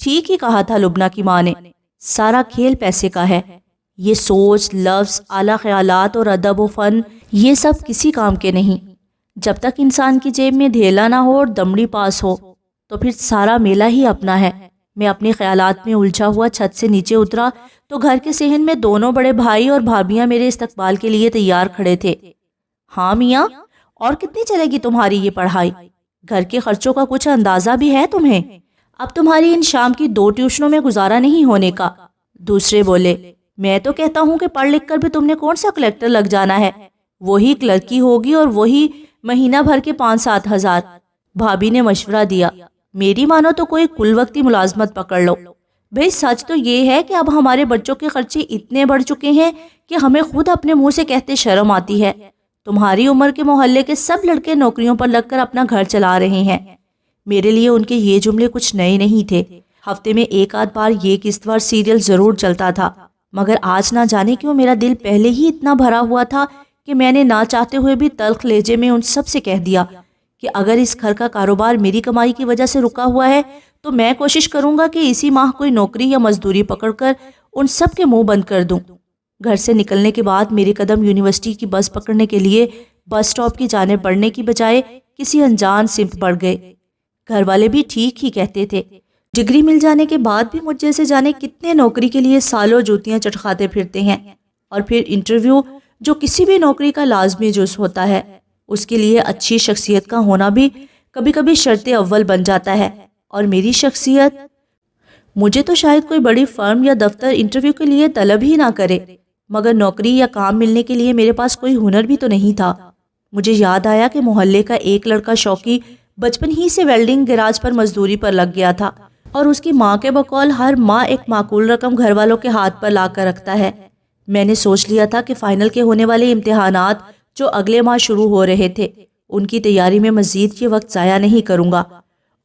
ٹھیک ہی کہا تھا لبنہ کی ماں نے، سارا کھیل پیسے کا ہے۔ یہ سوچ، لفظ، اعلیٰ خیالات اور ادب و فن، یہ سب کسی کام کے نہیں۔ جب تک انسان کی جیب میں دھیلا نہ ہو اور دمڑی پاس ہو تو پھر سارا میلہ ہی اپنا ہے۔ میں اپنے خیالات میں الجھا ہوا چھت سے نیچے اترا تو گھر کے صحن میں دونوں بڑے بھائی اور بھابیاں میرے استقبال کے لیے تیار کھڑے تھے۔ ہاں میاں، اور کتنی چلے گی تمہاری یہ پڑھائی؟ گھر کے خرچوں کا کچھ اندازہ بھی ہے تمہیں؟ اب تمہاری ان شام کی 2 ٹیوشنوں میں گزارا نہیں ہونے کا۔ دوسرے بولے، میں تو کہتا ہوں کہ پڑھ لکھ کر بھی تم نے کون سا کلیکٹر لگ جانا ہے، وہی کلرکی ہوگی اور وہی مہینہ بھر کے 5-7 ہزار۔ بھابی نے مشورہ دیا، میری مانو تو کوئی کل وقتی ملازمت پکڑ لو۔ بھئی سچ تو یہ ہے کہ اب ہمارے بچوں کے خرچے اتنے بڑھ چکے ہیں کہ ہمیں خود اپنے منہ سے کہتے شرم آتی ہے۔ تمہاری عمر کے محلے کے سب لڑکے نوکریوں پر لگ کر اپنا گھر چلا رہے ہیں۔ میرے لیے ان کے یہ جملے کچھ نئے نہیں تھے۔ ہفتے میں 1 بار یہ قسط وار سیریل ضرور چلتا تھا، مگر آج نہ جانے کیوں میرا دل پہلے ہی اتنا بھرا ہوا تھا کہ میں نے نہ چاہتے ہوئے بھی تلخ لہجے میں ان سب سے کہہ دیا کہ اگر اس گھر کا کاروبار میری کمائی کی وجہ سے رکا ہوا ہے تو میں کوشش کروں گا کہ اسی ماہ کوئی نوکری یا مزدوری پکڑ کر ان سب کے منہ بند کر دوں۔ گھر سے نکلنے کے بعد میرے قدم یونیورسٹی کی بس پکڑنے کے لیے بس اسٹاپ کی جانب بڑھنے کی بجائے کسی انجان سمت بڑھ گئے۔ گھر والے بھی ٹھیک ہی کہتے تھے، ڈگری مل جانے کے بعد بھی مجھ جیسے جانے کتنے نوکری کے لیے سالوں جوتیاں چٹکھاتے پھرتے ہیں، اور پھر انٹرویو جو کسی بھی نوکری کا لازمی جز ہوتا ہے، اس کے لیے اچھی شخصیت کا ہونا بھی کبھی کبھی شرط اول بن جاتا ہے۔ اور میری شخصیت، مجھے تو شاید کوئی بڑی فرم یا دفتر انٹرویو کے لیے طلب ہی نہ کرے، مگر نوکری یا کام ملنے کے لیے میرے پاس کوئی ہنر بھی تو نہیں تھا۔ مجھے یاد آیا کہ محلے کا ایک لڑکا شوقی بچپن ہی سے ویلڈنگ گیراج پر مزدوری پر لگ گیا تھا اور اس کی ماں کے بقول ہر ماہ ایک معقول رقم گھر والوں کے ہاتھ پر لا کر رکھتا ہے۔ میں نے سوچ لیا تھا کہ فائنل کے ہونے والے امتحانات جو اگلے ماہ شروع ہو رہے تھے، ان کی تیاری میں مزید یہ وقت ضائع نہیں کروں گا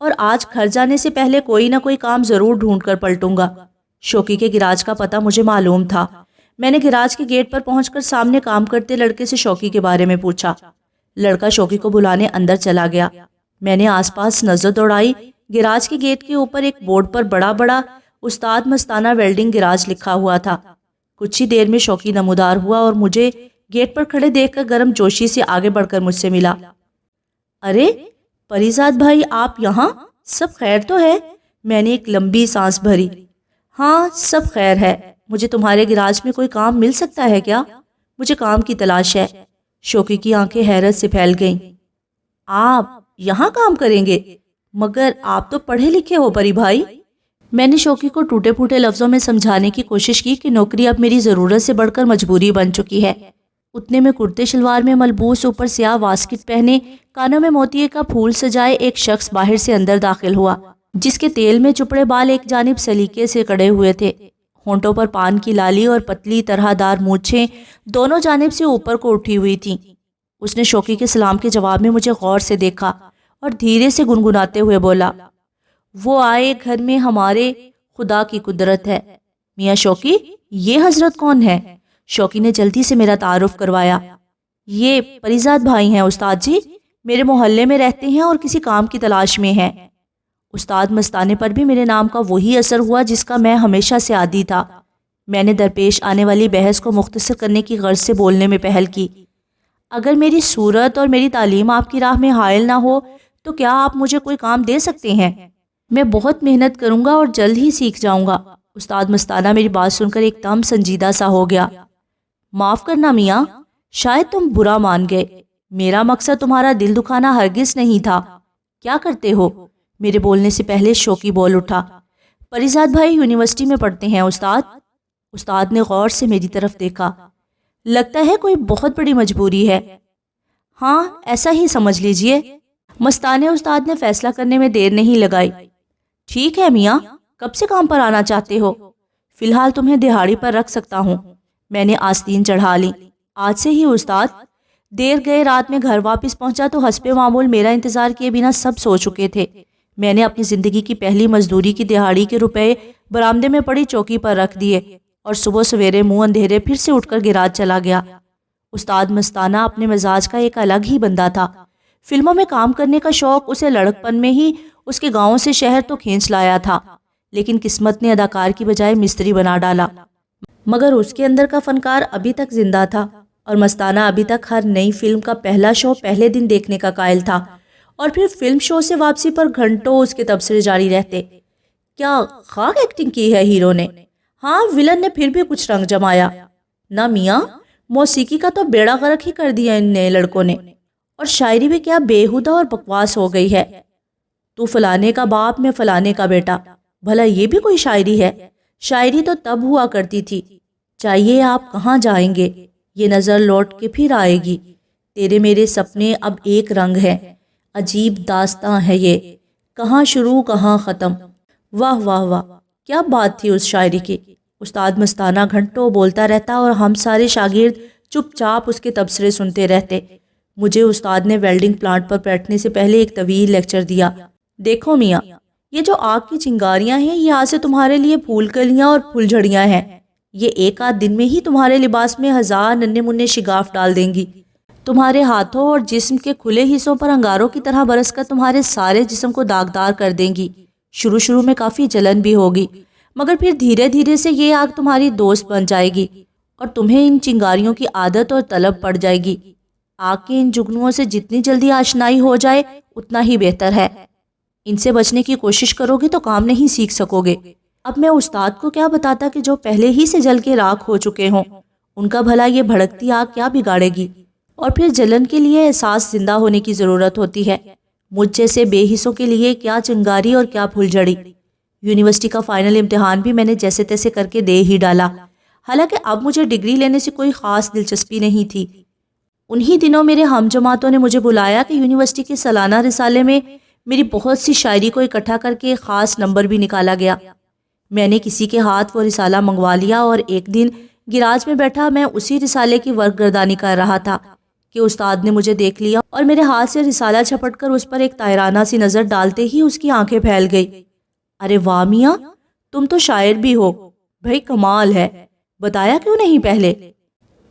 اور آج گھر جانے سے پہلے کوئی نہ کوئی کام ضرور ڈھونڈ کر پلٹوں گا۔ شوقی کے گیراج کا پتہ مجھے معلوم تھا۔ میں نے گیراج کے گیٹ پر پہنچ کر سامنے کام کرتے لڑکے سے شوقی کے بارے میں پوچھا۔ لڑکا شوقی کو بلانے اندر چلا گیا۔ میں نے آس پاس نظر دوڑائی۔ گیراج کے گیٹ کے اوپر ایک بورڈ پر بڑا بڑا استاد مستانہ ویلڈنگ گیراج لکھا ہوا تھا۔ کچھ ہی دیر میں شوقی نمودار ہوا اور مجھے گیٹ پر کھڑے دیکھ کر گرم جوشی سے آگے بڑھ کر مجھ سے ملا۔ ارے پریزاد بھائی، آپ یہاں؟ سب خیر تو ہے؟ میں نے ایک لمبی سانس بھری۔ ہاں سب خیر ہے۔ مجھے تمہارے گیراج میں کوئی کام مل سکتا ہے کیا؟ مجھے کام کی تلاش ہے۔ شوقی کی آنکھیں حیرت سے پھیل گئیں۔ آپ یہاں کام کریں گے؟ مگر آپ تو پڑھے لکھے ہو پری بھائی۔ میں نے شوقی کو ٹوٹے پھوٹے لفظوں میں سمجھانے کی کوشش کی کہ نوکری اب میری ضرورت سے بڑھ کر مجبوری بن چکی ہے۔ اتنے میں کرتے شلوار میں ملبوس، اوپر سیاہ واسکٹ پہنے، کانوں میں موتیے کا پھول سجائے ایک شخص باہر سے اندر داخل ہوا، جس کے تیل میں چپڑے بال ایک جانب سلیقے سے کڑے ہوئے تھے۔ ہونٹوں پر پان کی لالی اور پتلی طرح دار مونچھیں دونوں جانب سے اوپر کو اٹھی ہوئی تھیں۔ اس نے شوقی کے سلام کے جواب میں مجھے غور سے دیکھا اور دھیرے سے گنگناتے ہوئے بولا، وہ آئے گھر میں ہمارے خدا کی قدرت ہے۔ میاں شوقی، یہ حضرت کون ہے؟ شوقی نے جلدی سے میرا تعارف کروایا۔ یہ پریزاد بھائی ہیں استاد جی، میرے محلے میں رہتے ہیں اور کسی کام کی تلاش میں ہیں۔ استاد مستانے پر بھی میرے نام کا وہی اثر ہوا جس کا میں ہمیشہ سے عادی تھا۔ میں نے درپیش آنے والی بحث کو مختصر کرنے کی غرض سے بولنے میں پہل کی۔ اگر میری صورت اور میری تعلیم آپ کی راہ میں حائل نہ ہو تو کیا آپ مجھے کوئی کام دے سکتے ہیں؟ میں بہت محنت کروں گا اور جلد ہی سیکھ جاؤں گا۔ استاد مستانہ میری بات سن کر ایک دم سنجیدہ سا ہو گیا۔ معاف کرنا میاں، شاید تم برا مان گئے۔ میرا مقصد تمہارا دل دکھانا ہرگز نہیں تھا۔ کیا کرتے ہو؟ میرے بولنے سے پہلے شوقی بول اٹھا۔ پریزاد بھائی یونیورسٹی میں پڑھتے ہیں استاد۔ استاد نے غور سے میری طرف دیکھا۔ لگتا ہے کوئی بہت بڑی مجبوری ہے۔ ہاں ایسا ہی سمجھ لیجئے۔ مستانے استاد نے فیصلہ کرنے میں دیر نہیں لگائی۔ ٹھیک ہے میاں، کب سے کام پر آنا چاہتے ہو؟ فی الحال تمہیں دہاڑی پر رکھ سکتا ہوں۔ میں نے آستین چڑھا لی۔ آج سے ہی استاد۔ دیر گئے رات میں گھر واپس پہنچا تو حسب معمول میرا انتظار کیے بنا سب سو چکے تھے۔ میں نے اپنی زندگی کی پہلی مزدوری کی دہاڑی کے روپے برآمدے میں پڑی چوکی پر رکھ دیے اور صبح سویرے منہ اندھیرے پھر سے اٹھ کر گیراج چلا گیا۔ استاد مستانہ اپنے مزاج کا ایک الگ ہی بندہ تھا۔ فلموں میں کام کرنے کا شوق اسے لڑکپن میں ہی اس کے گاؤں سے شہر تو کھینچ لایا تھا، لیکن قسمت نے اداکار کی بجائے مستری بنا ڈالا۔ مگر اس کے اندر کا فنکار ابھی تک زندہ تھا اور مستانہ ابھی تک ہر نئی فلم کا پہلا شو پہلے دن دیکھنے کا قائل تھا، اور پھر فلم شو سے واپسی پر گھنٹوں اس کے تبصرے جاری رہتے۔ کیا خاک ایکٹنگ کی ہے ہیرو نے؟ ہاں، ویلن نے پھر بھی کچھ رنگ جمایا نہ میاں، موسیقی کا تو بیڑا غرق ہی کر دیا ان نئے لڑکوں نے، اور شاعری بھی کیا بےہودہ اور بکواس ہو گئی ہے۔ تو فلانے کا باپ، میں فلانے کا بیٹا، بھلا یہ بھی کوئی شاعری ہے؟ شاعری تو تب ہوا کرتی تھی، چاہیے آپ کہاں جائیں گے، یہ نظر لوٹ کے پھر آئے گی، تیرے میرے سپنے اب ایک رنگ ہے، عجیب داستاں ہے یہ، کہاں شروع کہاں ختم۔ واہ واہ واہ، کیا بات تھی اس شاعری کی۔ استاد مستانہ گھنٹوں بولتا رہتا اور ہم سارے شاگرد چپ چاپ اس کے تبصرے سنتے رہتے۔ مجھے استاد نے ویلڈنگ پلانٹ پر بیٹھنے سے پہلے ایک طویل لیکچر دیا۔ دیکھو میاں، یہ جو آگ کی چنگاریاں ہیں، یہ آج سے تمہارے لیے پھول کلیاں اور پھول جھڑیاں ہیں، یہ ایک آدھ دن میں ہی تمہارے لباس میں ہزار ننھے منھے شگاف ڈال دیں گی، تمہارے ہاتھوں اور جسم کے کھلے حصوں پر انگاروں کی طرح برس کر تمہارے سارے جسم کو داغدار کر دیں گی۔ شروع میں کافی جلن بھی ہوگی، مگر پھر دھیرے دھیرے سے یہ آگ تمہاری دوست بن جائے گی اور تمہیں ان چنگاریوں کی عادت اور طلب پڑ جائے گی۔ آگ کے ان جگنوؤں سے جتنی جلدی آشنائی ہو جائے اتنا ہی بہتر ہے، ان سے بچنے کی کوشش کرو گے تو کام نہیں سیکھ سکو گے۔ اب میں استاد کو کیا بتاتا کہ جو پہلے ہی سے جل کے راکھ ہو چکے ہوں، ان کا بھلا یہ بھڑکتی آگ کیا بگاڑے گی؟ اور پھر جلن کے لیے احساس زندہ ہونے کی ضرورت ہوتی ہے، مجھ جیسے بے حصوں کے لیے کیا چنگاری اور کیا پھول جھڑی۔ یونیورسٹی کا فائنل امتحان بھی میں نے جیسے تیسے کر کے دے ہی ڈالا، حالانکہ اب مجھے ڈگری لینے سے کوئی خاص دلچسپی نہیں تھی۔ انہی دنوں میرے ہم جماعتوں نے مجھے بلایا کہ یونیورسٹی کے سالانہ رسالے میں میری بہت سی شاعری کو اکٹھا کر کے ایک خاص نمبر بھی نکالا گیا۔ میں نے کسی کے ہاتھ وہ رسالہ منگوا لیا اور ایک دن گراج میں بیٹھا میں اسی رسالے کی ورق گردانی کر رہا تھا کہ استاد نے مجھے دیکھ لیا اور میرے ہاتھ سے رسالہ جھپٹ کر اس پر ایک طائرانہ سی نظر ڈالتے ہی اس کی آنکھیں پھیل گئی۔ ارے واہ میاں، تم تو شاعر بھی ہو، بھائی کمال ہے، بتایا کیوں نہیں پہلے؟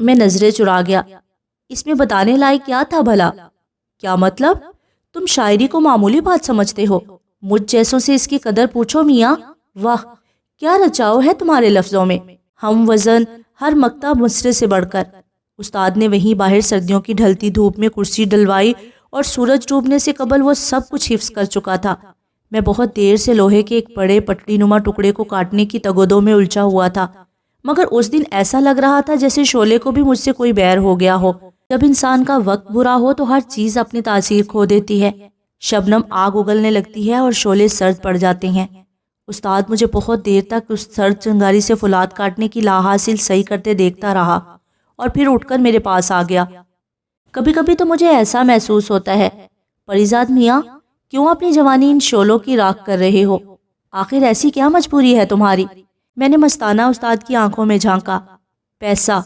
میں نظریں چرا گیا، اس میں بتانے لائق کیا تھا بھلا؟ کیا مطلب؟ تم شاعری کو معمولی بات سمجھتے ہو؟ مجھ جیسوں سے اس کی قدر پوچھو میاں۔ واہ، کیا رچاؤ ہے تمہارے لفظوں میں، ہم وزن، ہر مقطع مصرے سے بڑھ کر۔ استاد نے وہیں باہر سردیوں کی ڈھلتی دھوپ میں کرسی ڈلوائی اور سورج ڈوبنے سے قبل وہ سب کچھ حفظ کر چکا تھا۔ میں بہت دیر سے لوہے کے ایک بڑے پٹڑی نما ٹکڑے کو کاٹنے کی تگودو میں الجھا ہوا تھا، مگر اس دن ایسا لگ رہا تھا جیسے شعلے کو بھی مجھ سے کوئی بیر ہو گیا ہو۔ جب انسان کا وقت برا ہو تو ہر چیز اپنی تاثیر کھو دیتی ہے، شبنم آگ اگلنے لگتی ہے اور شعلے سرد پڑ جاتے ہیں۔ استاد مجھے بہت دیر تک اس سرد چنگاری سے فولاد کاٹنے کی لا حاصل صحیح کرتے دیکھتا رہا اور پھر اٹھ کر میرے پاس آ گیا۔ کبھی کبھی تو مجھے ایسا محسوس ہوتا ہے، پریزاد میاں، کیوں اپنی جوانی ان شعلوں کی راکھ کر رہے ہو؟ آخر ایسی کیا مجبوری ہے تمہاری؟ میں نے مستانہ استاد کی آنکھوں میں جھانکا۔ پیسہ،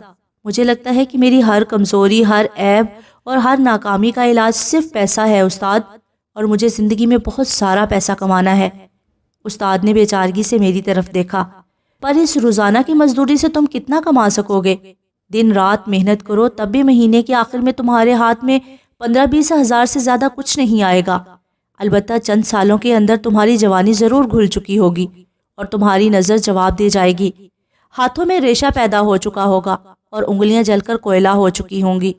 مجھے لگتا ہے کہ میری ہر کمزوری، ہر عیب اور ہر ناکامی کا علاج صرف پیسہ ہے استاد، اور مجھے زندگی میں بہت سارا پیسہ کمانا ہے۔ استاد نے بے چارگی سے میری طرف دیکھا۔ پر اس روزانہ کی مزدوری سے تم کتنا کما سکو گے؟ دن رات محنت کرو تب بھی مہینے کے آخر میں تمہارے ہاتھ میں 15-20 ہزار سے زیادہ کچھ نہیں آئے گا۔ البتہ چند سالوں کے اندر تمہاری جوانی ضرور گھل چکی ہوگی اور تمہاری نظر جواب دے جائے گی، ہاتھوں میں ریشہ پیدا ہو چکا ہوگا اور انگلیاں جل کر کوئلہ ہو چکی ہوں گی۔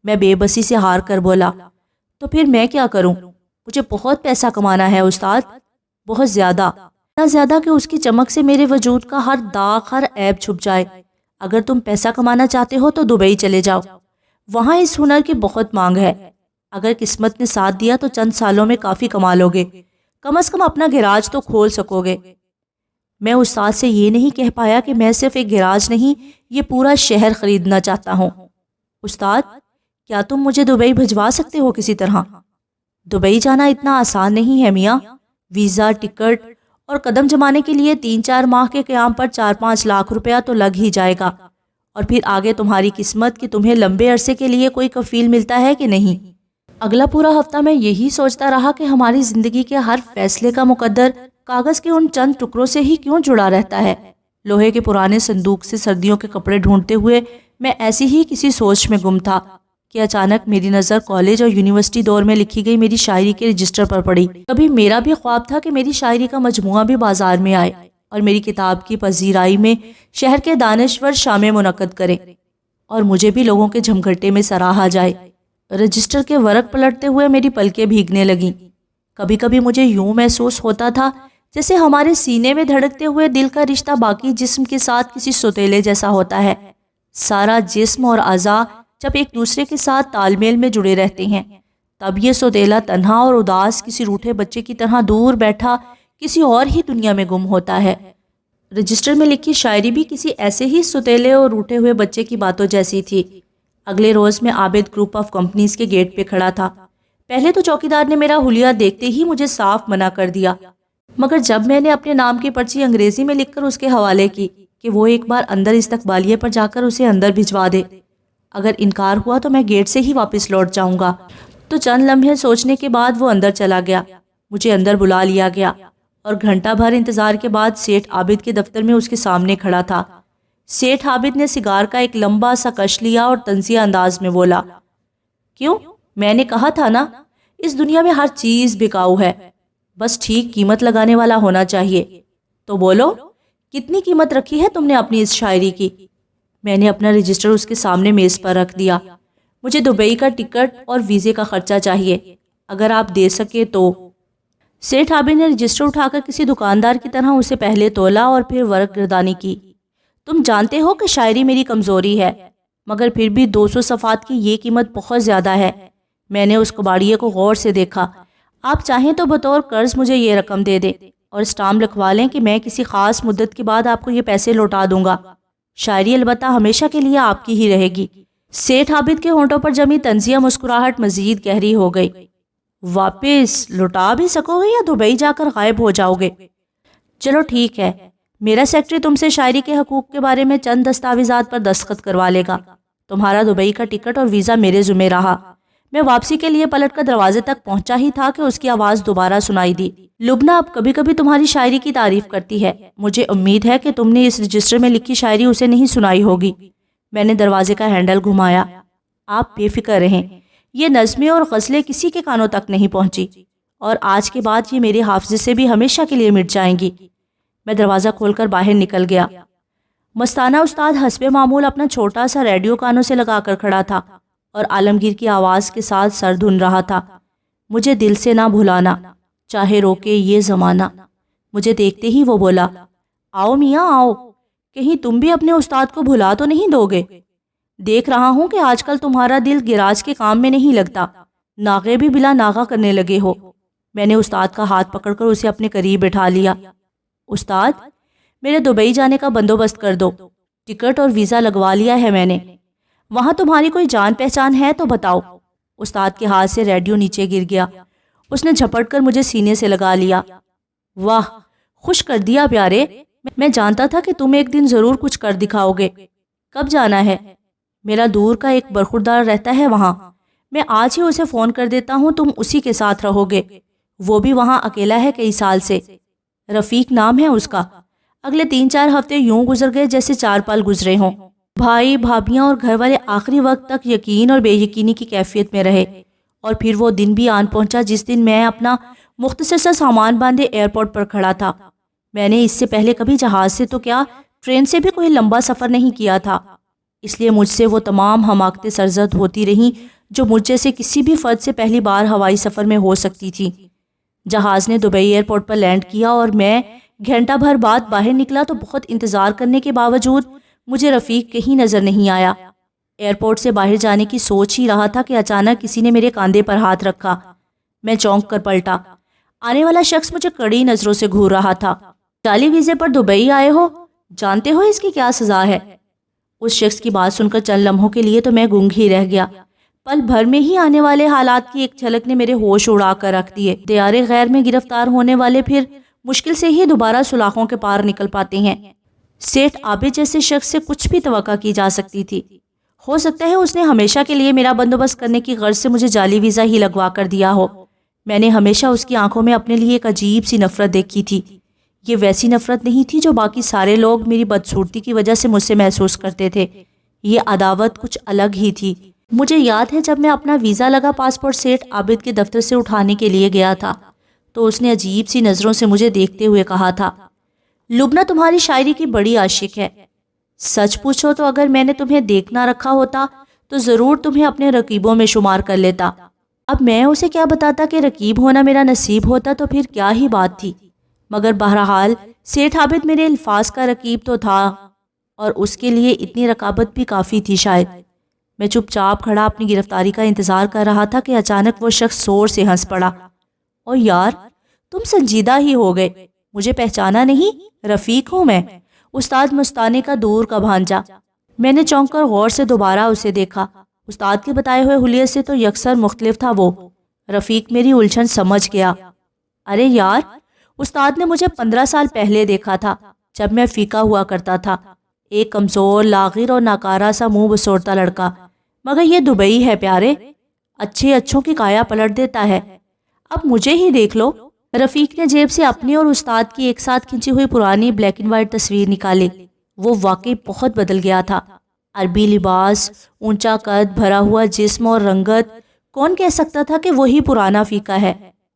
میں بے بسی سے ہار کر بولا، تو پھر میں کیا کروں؟ مجھے بہت پیسہ کمانا ہے استاد، بہت زیادہ، اتنا زیادہ کہ اس کی چمک سے میرے وجود کا ہر داغ، ہر عیب چھپ جائے۔ اگر تم پیسہ کمانا چاہتے ہو تو دبئی چلے جاؤ، وہاں اس ہنر کی بہت مانگ ہے۔ اگر قسمت نے ساتھ دیا تو چند سالوں میں کافی کما لو گے، کم از کم اپنا گیراج تو کھول سکو گے۔ میں استاد سے یہ نہیں کہہ پایا کہ میں صرف ایک گیراج نہیں، یہ پورا شہر خریدنا چاہتا ہوں۔ استاد، کیا تم مجھے دبئی بھجوا سکتے ہو کسی طرح؟ دبئی جانا اتنا آسان نہیں ہے میاں، ویزا، ٹکٹ اور قدم جمانے کے لیے 3-4 ماہ کے قیام پر 4-5 لاکھ روپیہ تو لگ ہی جائے گا، اور پھر آگے تمہاری قسمت کہ تمہیں لمبے عرصے کے لیے کوئی کفیل ملتا ہے کہ نہیں۔ اگلا پورا ہفتہ میں یہی سوچتا رہا کہ ہماری زندگی کے ہر فیصلے کا مقدر کاغذ کے ان چند ٹکڑوں سے ہی کیوں جڑا رہتا ہے۔ لوہے کے پرانے صندوق سے سردیوں کے کپڑے ڈھونڈتے ہوئے میں ایسی ہی کسی سوچ میں گم تھا کہ اچانک میری نظر کالج اور یونیورسٹی دور میں لکھی گئی میری شاعری کے رجسٹر پر پڑی۔ کبھی میرا بھی خواب تھا کہ میری شاعری کا مجموعہ بھی بازار میں آئے اور میری کتاب کی پذیرائی میں شہر کے دانشور شامیں منعقد کریں اور مجھے بھی لوگوں کے جھمگھٹے میں سراہا جائے۔ رجسٹر کے ورق پلٹتے ہوئے میری پلکیں بھیگنے لگیں۔ کبھی کبھی مجھے یوں محسوس ہوتا تھا جیسے ہمارے سینے میں دھڑکتے ہوئے دل کا رشتہ باقی جسم کے ساتھ کسی سوتیلے جیسا ہوتا ہے۔ سارا جسم اور اعضاء جب ایک دوسرے کے ساتھ تال میل میں جڑے رہتے ہیں تب یہ سوتیلا تنہا اور اداس کسی روٹھے بچے کی طرح دور بیٹھا کسی اور ہی دنیا میں گم ہوتا ہے۔ رجسٹر میں لکھی شاعری بھی کسی ایسے ہی سوتیلے اور روٹھے ہوئے بچے کی باتوں جیسی تھی۔ اگلے روز میں عابد گروپ آف کمپنیز کے گیٹ پہ کھڑا تھا۔ پہلے تو چوکیدار نے میرا حلیہ دیکھتے ہی مجھے صاف منع کر دیا، مگر جب میں نے اپنے نام کی پرچی انگریزی میں لکھ کر اس کے حوالے کی کہ وہ ایک بار اندر استقبالیے پر جا کر اسے اندر بھجوا دے، اگر انکار ہوا تو میں گیٹ سے ہی واپس لوٹ جاؤں گا، تو چند لمحے سوچنے کے بعد وہ اندر چلا گیا۔ مجھے اندر بلا لیا گیا اور گھنٹہ بھر انتظار کے بعد سیٹھ عابد کے دفتر میں اس کے سامنے کھڑا تھا۔ سیٹھ عابد نے سگار کا ایک لمبا سا کش لیا اور طنزیہ انداز میں بولا، کیوں؟ میں نے کہا تھا نا، اس دنیا میں ہر چیز بکاؤ ہے، بس ٹھیک قیمت لگانے والا ہونا چاہیے۔ تو بولو، کتنی قیمت رکھی ہے تم نے اپنی اس شاعری کی؟ میں نے اپنا رجسٹر اس کے سامنے میز پر رکھ دیا۔ مجھے دبئی کا ٹکٹ اور ویزے کا خرچہ چاہیے، اگر آپ دے سکے تو۔ سیٹھ عابد نے رجسٹر اٹھا کر کسی دکاندار کی طرح اسے پہلے تولا اور پھر ورق گردانی کی۔ تم جانتے ہو کہ شاعری میری کمزوری ہے، مگر پھر بھی 200 صفحات کی یہ قیمت بہت زیادہ ہے۔ میں نے اس کباڑیے کو غور سے دیکھا۔ آپ چاہیں تو بطور قرض مجھے یہ رقم دے دیں اور اسٹامپ لکھوا لیں کہ میں کسی خاص مدت کے بعد آپ کو یہ پیسے لوٹا دوں گا۔ شاعری البتہ ہمیشہ کے لیے آپ کی ہی رہے گی۔ سیٹھ عابد کے ہونٹوں پر جمی طنزیہ مسکراہٹ مزید گہری ہو گئی۔ واپس لوٹا بھی سکو گے یا دبئی جا کر غائب ہو جاؤ گے؟ چلو ٹھیک ہے، میرا سیکرٹری تم سے شاعری کے حقوق کے بارے میں چند دستاویزات پر دستخط کروا لے گا۔ تمہارا دبئی کا ٹکٹ اور ویزا میرے ذمہ رہا۔ میں واپسی کے لیے پلٹ کر دروازے تک پہنچا ہی تھا کہ اس کی آواز دوبارہ سنائی دی۔ لبنہ اب کبھی کبھی تمہاری شاعری کی تعریف کرتی ہے، مجھے امید ہے کہ تم نے اس رجسٹر میں لکھی شاعری اسے نہیں سنائی ہوگی۔ میں نے دروازے کا ہینڈل گھمایا۔ آپ بے فکر رہیں، یہ نظمیں اور غزلیں کسی کے کانوں تک نہیں پہنچی اور آج کے بعد یہ میرے حافظے سے بھی ہمیشہ کے لیے مٹ جائیں گی۔ میں دروازہ کھول کر باہر نکل گیا۔ مستانہ استاد حسب معمول اپنا چھوٹا سا ریڈیو کانوں سے لگا کر کھڑا تھا اور عالمگیر کی آواز کے ساتھ سر دھن رہا تھا، مجھے دل سے نہ بھلانا، چاہے روکے یہ زمانہ۔ مجھے دیکھتے ہی وہ بولا، آؤ میاں آؤ، کہیں تم بھی اپنے استاد کو بھلا تو نہیں دو گے؟ دیکھ رہا ہوں کہ آج کل تمہارا دل گراج کے کام میں نہیں لگتا، ناغے بھی بلا ناغہ کرنے لگے ہو۔ میں نے استاد کا ہاتھ پکڑ کر اسے اپنے قریب بٹھا لیا۔ استاد، میرے دبئی جانے کا بندوبست کر دو، ٹکٹ اور ویزا لگوا لیا ہے میں نے۔ وہاں تمہاری کوئی جان پہچان ہے تو بتاؤ۔ استاد کے ہاتھ سے ریڈیو نیچے گر گیا۔ اس نے جھپٹ کر مجھے سینے سے لگا لیا۔ واہ، خوش کر دیا پیارے، میں جانتا تھا کہ تم ایک دن ضرور کچھ کر دکھاؤ گے۔ کب جانا ہے؟ میرا دور کا ایک برخوردار رہتا ہے وہاں، میں آج ہی اسے فون کر دیتا ہوں، تم اسی کے ساتھ رہو گے۔ وہ بھی وہاں اکیلا ہے کئی سال سے، رفیق نام ہے اس کا۔ اگلے 3-4 ہفتے یوں گزر گئے جیسے 4 پل گزرے ہوں۔ بھائی بھابیاں اور گھر والے آخری وقت تک یقین اور بے یقینی کی کیفیت میں رہے، اور پھر وہ دن بھی آن پہنچا جس دن میں اپنا مختصر سا سامان باندھے ایئرپورٹ پر کھڑا تھا۔ میں نے اس سے پہلے کبھی جہاز سے تو کیا ٹرین سے بھی کوئی لمبا سفر نہیں کیا تھا، اس لیے مجھ سے وہ تمام حماقتیں سرزد ہوتی رہیں جو مجھ جیسے کسی بھی فرد سے پہلی بار ہوائی سفر میں ہو سکتی تھی۔ جہاز نے دبئی ایئرپورٹ پر لینڈ کیا اور میں گھنٹہ بھر بعد باہر نکلا تو بہت انتظار کرنے کے باوجود مجھے رفیق کہیں نظر نہیں آیا۔ ایئرپورٹ سے باہر جانے کی سوچ ہی رہا تھا کہ اچانک کسی نے میرے کاندھے پر ہاتھ رکھا۔ میں چونک کر پلٹا۔ آنے والا شخص مجھے کڑی نظروں سے گھور رہا تھا۔ جعلی ویزے پر دبئی آئے ہو؟ جانتے ہو اس کی کیا سزا ہے؟ اس شخص کی بات سن کر چند لمحوں کے لیے تو میں گنگ ہی رہ گیا۔ پل بھر میں ہی آنے والے حالات کی ایک جھلک نے میرے ہوش اڑا کر رکھ دیے۔ دیار غیر میں گرفتار ہونے والے پھر مشکل سے ہی دوبارہ سلاخوں کے پار نکل پاتے ہیں۔ سیٹھ عابد جیسے شخص سے کچھ بھی توقع کی جا سکتی تھی۔ ہو سکتا ہے اس نے ہمیشہ کے لیے میرا بندوبست کرنے کی غرض سے مجھے جعلی ویزا ہی لگوا کر دیا ہو۔ میں نے ہمیشہ اس کی آنکھوں میں اپنے لیے ایک عجیب سی نفرت دیکھی تھی۔ یہ ویسی نفرت نہیں تھی جو باقی سارے لوگ میری بدصورتی کی وجہ سے مجھ سے محسوس کرتے تھے۔ یہ عداوت کچھ الگ ہی تھی۔ مجھے یاد ہے جب میں اپنا ویزا لگا پاسپورٹ سیٹ عابد کے دفتر سے اٹھانے کے لیے گیا تھا تو اس نے عجیب سی نظروں سے مجھے دیکھتے ہوئے کہا تھا، لبنہ تمہاری شاعری کی بڑی عاشق ہے۔ سچ پوچھو تو اگر میں نے تمہیں دیکھنا رکھا ہوتا تو ضرور تمہیں اپنے رقیبوں میں شمار کر لیتا۔ اب میں اسے کیا بتاتا کہ رقیب ہونا میرا نصیب ہوتا تو پھر کیا ہی بات تھی، مگر بہرحال سیٹھ عابد میرے الفاظ کا رقیب تو تھا اور اس کے لیے اتنی رقابت بھی کافی تھی شاید۔ میں چپ چاپ کھڑا اپنی گرفتاری کا انتظار کر رہا تھا کہ اچانک وہ شخص زور سے ہنس پڑا۔ اور یار تم سنجیدہ ہی ہو گئے، مجھے پہچانا نہیں؟ رفیق ہوں میں، استاد مستانے کا دور کا بھانجا۔ میں نے چونک کر غور سے دوبارہ اسے دیکھا۔ استاد کے بتائے ہوئے حلیے سے تو یکسر مختلف تھا وہ۔ رفیق میری الجھن سمجھ گیا۔ ارے یار، استاد نے مجھے 15 سال پہلے دیکھا تھا جب میں فیکا ہوا کرتا تھا، ایک کمزور لاغر اور ناکارہ سا منہ بسورتا لڑکا، مگر یہ دبئی ہے پیارے، اچھے اچھوں کی کایا پلٹ دیتا ہے۔ اب مجھے ہی دیکھ لو۔ رفیق نے جیب سے اپنی اور استاد کی ایک ساتھ کھنچی ہوئی پرانی بلیک اینڈ وائٹ تصویر نکالی۔ وہ واقعی بہت بدل گیا تھا۔ عربی لباس، اونچا قد، بھرا ہوا جسم اور رنگت، کون کہہ سکتا تھا کہ وہی پرانا فیکا ہے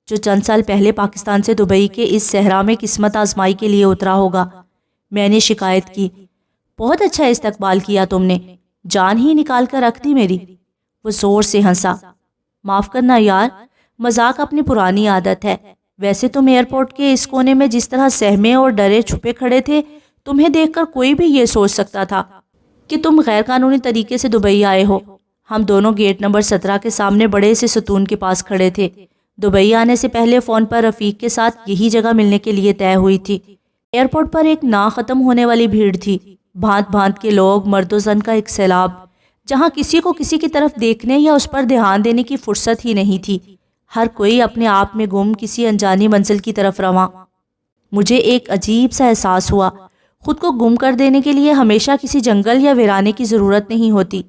جو چند سال پہلے پاکستان سے دبئی کے اس صحرا میں قسمت آزمائی کے لیے اترا ہوگا۔ میں نے شکایت کی، بہت اچھا استقبال کیا تم نے، جان ہی نکال کر رکھ دی میری۔ وہ زور سے ہنسا۔ معاف کرنا یار، مذاق اپنی پرانی عادت ہے۔ ویسے تم ایئرپورٹ کے اس کونے میں جس طرح سہمے اور ڈرے چھپے کھڑے تھے، تمہیں دیکھ کر کوئی بھی یہ سوچ سکتا تھا کہ تم غیر قانونی طریقے سے دبئی آئے ہو۔ ہم دونوں گیٹ نمبر 17 کے سامنے بڑے سے ستون کے پاس کھڑے تھے۔ دبئی آنے سے پہلے فون پر رفیق کے ساتھ یہی جگہ ملنے کے لیے طے ہوئی تھی۔ ایئرپورٹ پر ایک نہ ختم ہونے والی بھیڑ تھی، بھانت بھانت کے لوگ، مرد و زن کا ایک سیلاب، جہاں کسی کو کسی کی طرف دیکھنے یا اس پر دھیان دینے کی فرصت ہی نہیں تھی۔ ہر کوئی اپنے آپ میں گم، کسی انجانی منزل کی طرف رواں۔ مجھے ایک عجیب سا احساس ہوا، خود کو گم کر دینے کے لیے ہمیشہ کسی جنگل یا ویرانے کی ضرورت نہیں ہوتی۔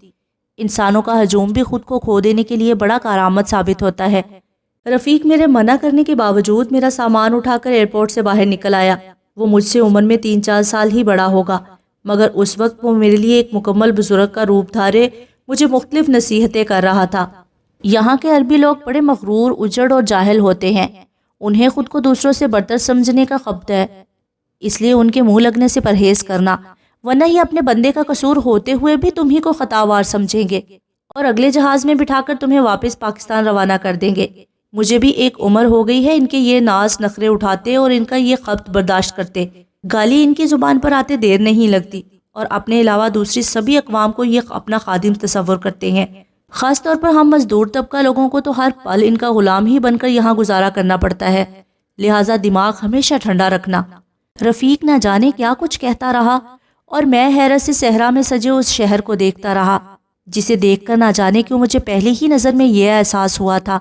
انسانوں کا ہجوم بھی خود کو کھو دینے کے لیے بڑا کارآمد ثابت ہوتا ہے۔ رفیق میرے منع کرنے کے باوجود میرا سامان اٹھا کر ایئرپورٹ سے باہر نکل آیا۔ وہ مجھ سے عمر میں 3-4 سال ہی بڑا ہوگا، مگر اس وقت وہ میرے لیے ایک مکمل بزرگ کا روپ دھارے مجھے مختلف نصیحتیں کر رہا تھا۔ یہاں کے عربی لوگ بڑے مغرور، اجڑ اور جاہل ہوتے ہیں۔ انہیں خود کو دوسروں سے برتر سمجھنے کا خبط ہے، اس لیے ان کے منہ لگنے سے پرہیز کرنا، ورنہ یہ اپنے بندے کا قصور ہوتے ہوئے بھی تمہیں کو خطاوار سمجھیں گے اور اگلے جہاز میں بٹھا کر تمہیں واپس پاکستان روانہ کر دیں گے۔ مجھے بھی ایک عمر ہو گئی ہے ان کے یہ ناز نخرے اٹھاتے اور ان کا یہ خبط برداشت کرتے۔ گالی ان کی زبان پر آتے دیر نہیں لگتی اور اپنے علاوہ دوسری سبھی اقوام کو یہ اپنا خادم تصور کرتے ہیں۔ خاص طور پر ہم مزدور طبقہ لوگوں کو تو ہر پل ان کا غلام ہی بن کر یہاں گزارا کرنا پڑتا ہے، لہٰذا دماغ ہمیشہ ٹھنڈا رکھنا۔ رفیق نہ جانے کیا کچھ کہتا رہا اور میں حیرت سے صحرا میں سجے اس شہر کو دیکھتا رہا، جسے دیکھ کر نہ جانے کیوں مجھے پہلی ہی نظر میں یہ احساس ہوا تھا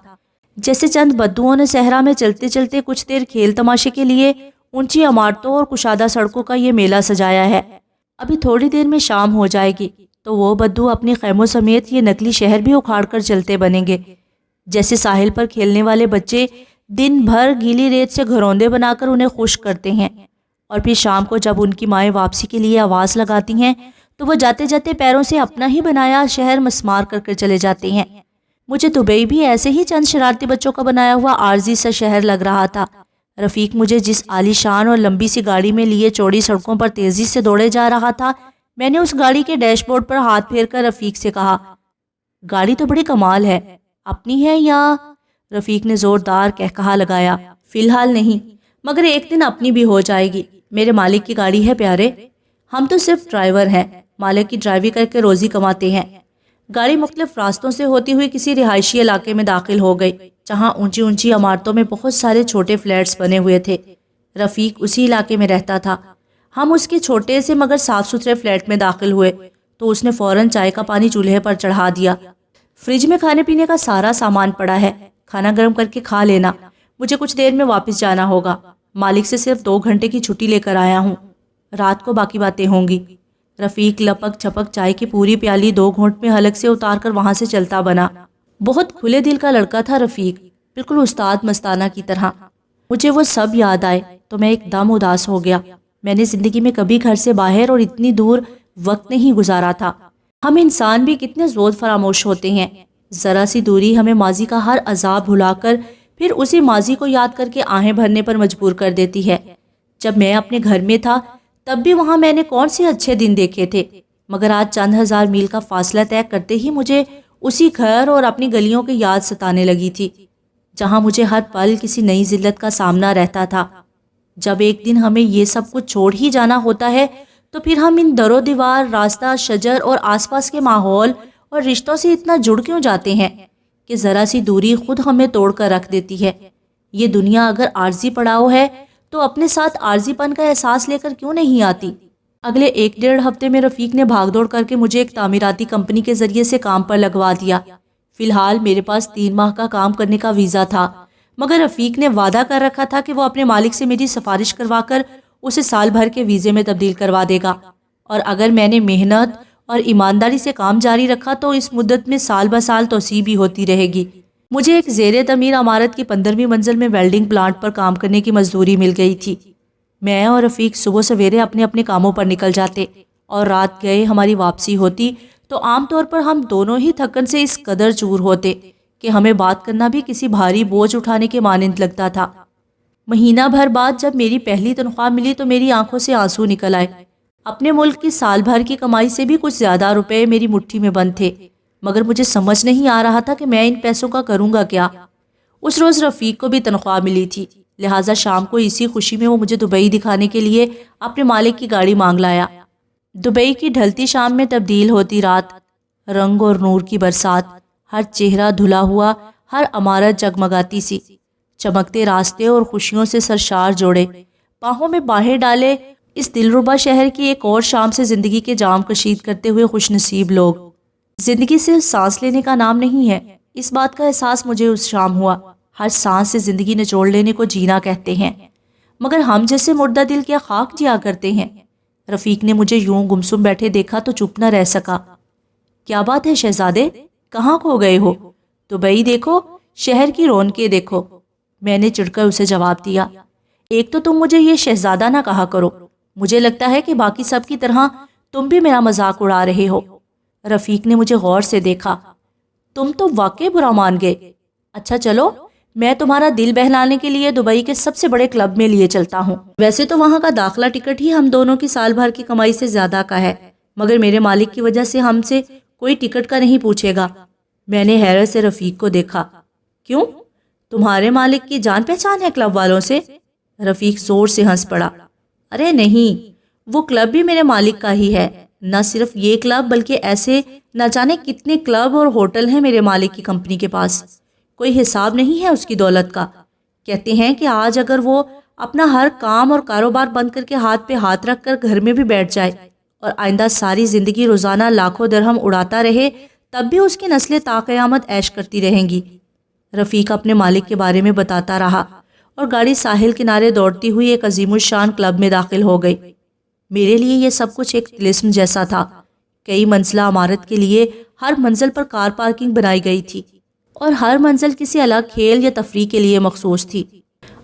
جیسے چند بدوؤں نے صحرا میں چلتے چلتے کچھ دیر کھیل تماشے کے لیے اونچی عمارتوں اور کشادہ سڑکوں کا یہ میلہ سجایا ہے۔ ابھی تھوڑی دیر میں شام ہو جائے گی تو وہ بدو اپنی خیموں سمیت یہ نقلی شہر بھی اکھاڑ کر چلتے بنیں گے، جیسے ساحل پر کھیلنے والے بچے دن بھر گیلی ریت سے گھروندے بنا کر انہیں خشک کرتے ہیں، اور پھر شام کو جب ان کی مائیں واپسی کے لیے آواز لگاتی ہیں تو وہ جاتے جاتے پیروں سے اپنا ہی بنایا شہر مسمار کر کے چلے جاتے ہیں۔ مجھے دبئی بھی ایسے ہی چند شرارتی بچوں کا بنایا ہوا عارضی سا شہر لگ رہا تھا۔ رفیق مجھے جس عالی شان اور لمبی سی گاڑی میں لیے چوڑی سڑکوں پر تیزی سے دوڑے جا رہا تھا، میں نے اس گاڑی کے ڈیش بورڈ پر ہاتھ پھیر کر رفیق سے کہا، گاڑی تو بڑی کمال ہے، اپنی ہے یا؟ رفیق نے زوردار کہکہا لگایا، فی الحال نہیں، مگر ایک دن اپنی بھی ہو جائے گی، میرے مالک کی گاڑی ہے پیارے، ہم تو صرف ڈرائیور ہیں، مالک کی ڈرائیوری کر کے روزی کماتے ہیں۔ گاڑی مختلف راستوں سے ہوتی ہوئی کسی رہائشی علاقے میں داخل ہو گئی، جہاں اونچی اونچی عمارتوں میں بہت سارے چھوٹے فلیٹس بنے ہوئے تھے۔ رفیق اسی علاقے میں رہتا تھا۔ ہم اس کے چھوٹے سے مگر صاف ستھرے فلیٹ میں داخل ہوئے تو اس نے فوراً چائے کا پانی چولہے پر چڑھا دیا۔ فریج میں کھانے پینے کا سارا سامان پڑا ہے، کھانا گرم کر کے کھا لینا، مجھے کچھ دیر میں واپس جانا ہوگا، مالک سے صرف 2 گھنٹے کی چھٹی لے کر آیا ہوں، رات کو باقی باتیں ہوں گی۔ رفیق لپک چھپک چائے کی پوری پیالی 2 گھونٹ میں حلق سے اتار کر وہاں سے چلتا بنا۔ بہت کھلے دل کا لڑکا تھا رفیق، بالکل استاد مستانہ کی طرح۔ مجھے وہ سب یاد آئے تو میں ایک دم اداس ہو گیا۔ میں نے زندگی میں کبھی گھر سے باہر اور اتنی دور وقت نہیں گزارا تھا۔ ہم انسان بھی کتنے زود فراموش ہوتے ہیں، ذرا سی دوری ہمیں ماضی کا ہر عذاب بھلا کر پھر اسی ماضی کو یاد کر کے آہیں بھرنے پر مجبور کر دیتی ہے۔ جب میں اپنے گھر میں تھا تب بھی وہاں میں نے کون سے اچھے دن دیکھے تھے، مگر آج چند ہزار میل کا فاصلہ طے کرتے ہی مجھے اسی گھر اور اپنی گلیوں کی یاد ستانے لگی تھی، جہاں مجھے ہر پل کسی نئی ذلت کا سامنا رہتا تھا۔ جب ایک دن ہمیں یہ سب کچھ چھوڑ ہی جانا ہوتا ہے تو پھر ہم ان در و دیوار، راستہ، شجر اور آس پاس کے ماحول اور رشتوں سے اتنا جڑ کیوں جاتے ہیں کہ ذرا سی دوری خود ہمیں توڑ کر رکھ دیتی ہے۔ یہ دنیا اگر عارضی پڑاؤ ہے تو اپنے ساتھ عارضی پن کا احساس لے کر کیوں نہیں آتی؟ اگلے 1 ڈیڑھ ہفتے میں رفیق نے بھاگ دوڑ کر کے مجھے ایک تعمیراتی کمپنی کے ذریعے سے کام پر لگوا دیا۔ فی الحال میرے پاس 3 ماہ کا کام کرنے کا ویزا تھا، مگر رفیق نے وعدہ کر رکھا تھا کہ وہ اپنے مالک سے میری سفارش کروا کر اسے سال بھر کے ویزے میں تبدیل کروا دے گا، اور اگر میں نے محنت اور ایمانداری سے کام جاری رکھا تو اس مدت میں سال بہ سال توسیع بھی ہوتی رہے گی۔ مجھے ایک زیر تعمیر عمارت کی 15ویں منزل میں ویلڈنگ پلانٹ پر کام کرنے کی مزدوری مل گئی تھی۔ میں اور رفیق صبح سویرے اپنے اپنے کاموں پر نکل جاتے اور رات گئے ہماری واپسی ہوتی تو عام طور پر ہم دونوں ہی تھکن سے اس قدر چور ہوتے کہ ہمیں بات کرنا بھی کسی بھاری بوجھ اٹھانے کے مانند لگتا تھا۔ مہینہ بھر بعد جب میری پہلی تنخواہ ملی تو میری آنکھوں سے آنسو نکل آئے۔ اپنے ملک کی سال بھر کی کمائی سے بھی کچھ زیادہ روپے میری مٹھی میں بند تھے، مگر مجھے سمجھ نہیں آ رہا تھا کہ میں ان پیسوں کا کروں گا کیا۔ اس روز رفیق کو بھی تنخواہ ملی تھی، لہٰذا شام کو اسی خوشی میں وہ مجھے دبئی دکھانے کے لیے اپنے مالک کی گاڑی مانگ لایا۔ دبئی کی ڈھلتی شام میں تبدیل ہوتی رات، رنگ اور نور کی برسات، ہر چہرہ دھلا ہوا، ہر عمارت جگمگاتی سی، چمکتے راستے اور خوشیوں سے سرشار جوڑے، باہوں میں باہیں ڈالے اس دلربا شہر کی ایک اور شام سے زندگی کے جام کشید کرتے ہوئے خوش نصیب لوگ۔ زندگی صرف سانس لینے کا نام نہیں ہے، اس بات کا احساس مجھے اس شام ہوا۔ ہر سانس سے زندگی نچوڑ لینے کو جینا کہتے ہیں، مگر ہم جیسے مردہ دل کیا خاک جیا کرتے ہیں؟ رفیق نے مجھے یوں گمسم بیٹھے دیکھا تو چپ نہ رہ سکا۔ کیا بات ہے شہزادے، کہاں کھو گئے ہو؟ دبئی دیکھو، شہر کی رونقیں دیکھو۔ میں نے چڑھ کر اسے جواب دیا، ایک تو تم مجھے یہ شہزادہ نہ کہا کرو، مجھے لگتا ہے کہ باقی سب کی طرح تم بھی میرا مذاق اڑا رہے ہو۔ رفیق نے مجھے غور سے دیکھا، تم تو واقعی برا مان گئے۔ اچھا چلو، میں تمہارا دل بہلانے کے لیے دبئی کے سب سے بڑے کلب میں لیے چلتا ہوں۔ ویسے تو وہاں کا داخلہ ٹکٹ ہی ہم دونوں کی سال بھر کی کمائی سے زیادہ کا ہے، مگر میرے مالک کی وجہ سے ہم سے کوئی ٹکٹ کا نہیں پوچھے گا۔ میں نے حیرت سے رفیق کو دیکھا۔ کیوں؟ تمہارے مالک کی جان پہچان ہے کلب والوں سے؟ رفیق زور سے ہنس پڑا۔ ارے نہیں، وہ کلب بھی میرے مالک کا ہی ہے۔ نہ صرف یہ کلب بلکہ ایسے نہ جانے کتنے کلب اور ہوٹل ہیں میرے مالک کی کمپنی کے پاس، کوئی حساب نہیں ہے اس کی دولت کا۔ کہتے ہیں کہ آج اگر وہ اپنا ہر کام اور کاروبار بند کر کے ہاتھ پہ ہاتھ رکھ کر گھر میں بھی بیٹھ جائے اور آئندہ ساری زندگی روزانہ لاکھوں درہم اڑاتا رہے تب بھی اس کی نسلیں تا قیامت عیش کرتی رہیں گی۔ رفیق اپنے مالک کے بارے میں بتاتا رہا اور گاڑی ساحل کنارے دوڑتی ہوئی ایک عظیم الشان کلب میں داخل ہو گئی۔ میرے لیے یہ سب کچھ ایک طلسم جیسا تھا۔ کئی منزلہ عمارت کے لیے ہر منزل پر کار پارکنگ بنائی گئی تھی اور ہر منزل کسی الگ کھیل یا تفریح کے لیے مخصوص تھی۔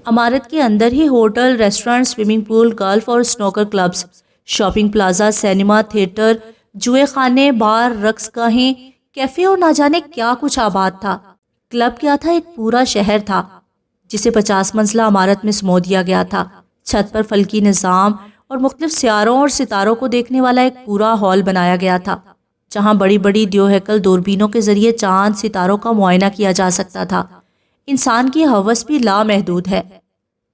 عمارت کے اندر ہی hotel, restaurant, swimming pool, golf اور snooker clubs, shopping plaza, cinema, theatre, جوئے خانے، بار، رقص گاہیں، کیفے اور نہ جانے کیا کچھ آباد تھا۔ کلب کیا تھا، ایک پورا شہر تھا جسے 50 منزلہ عمارت میں سمو دیا گیا تھا۔ چھت پر فلکی نظام اور مختلف سیاروں اور ستاروں کو دیکھنے والا ایک پورا ہال بنایا گیا تھا، جہاں بڑی بڑی دیوہیکل دوربینوں کے ذریعے چاند ستاروں کا معائنہ کیا جا سکتا تھا۔ انسان کی ہوس بھی لامحدود ہے۔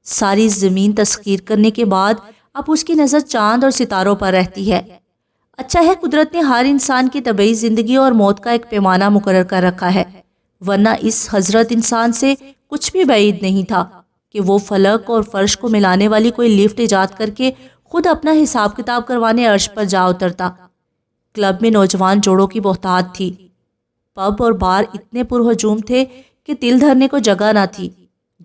ساری زمین تسخیر کرنے کے بعد اب اس کی نظر چاند اور ستاروں پر رہتی ہے۔ اچھا ہے قدرت نے ہر انسان کی طبعی زندگی اور موت کا ایک پیمانہ مقرر کر رکھا ہے، ورنہ اس حضرت انسان سے کچھ بھی بعید نہیں تھا کہ وہ فلک اور فرش کو ملانے والی کوئی لفٹ ایجاد کر کے خود اپنا حساب کتاب کروانے عرش پر جا اترتا۔ کلب میں نوجوان جوڑوں کی بہتات تھی۔ پب اور بار اتنے پرہجوم تھے کہ تل دھرنے کو جگہ نہ تھی۔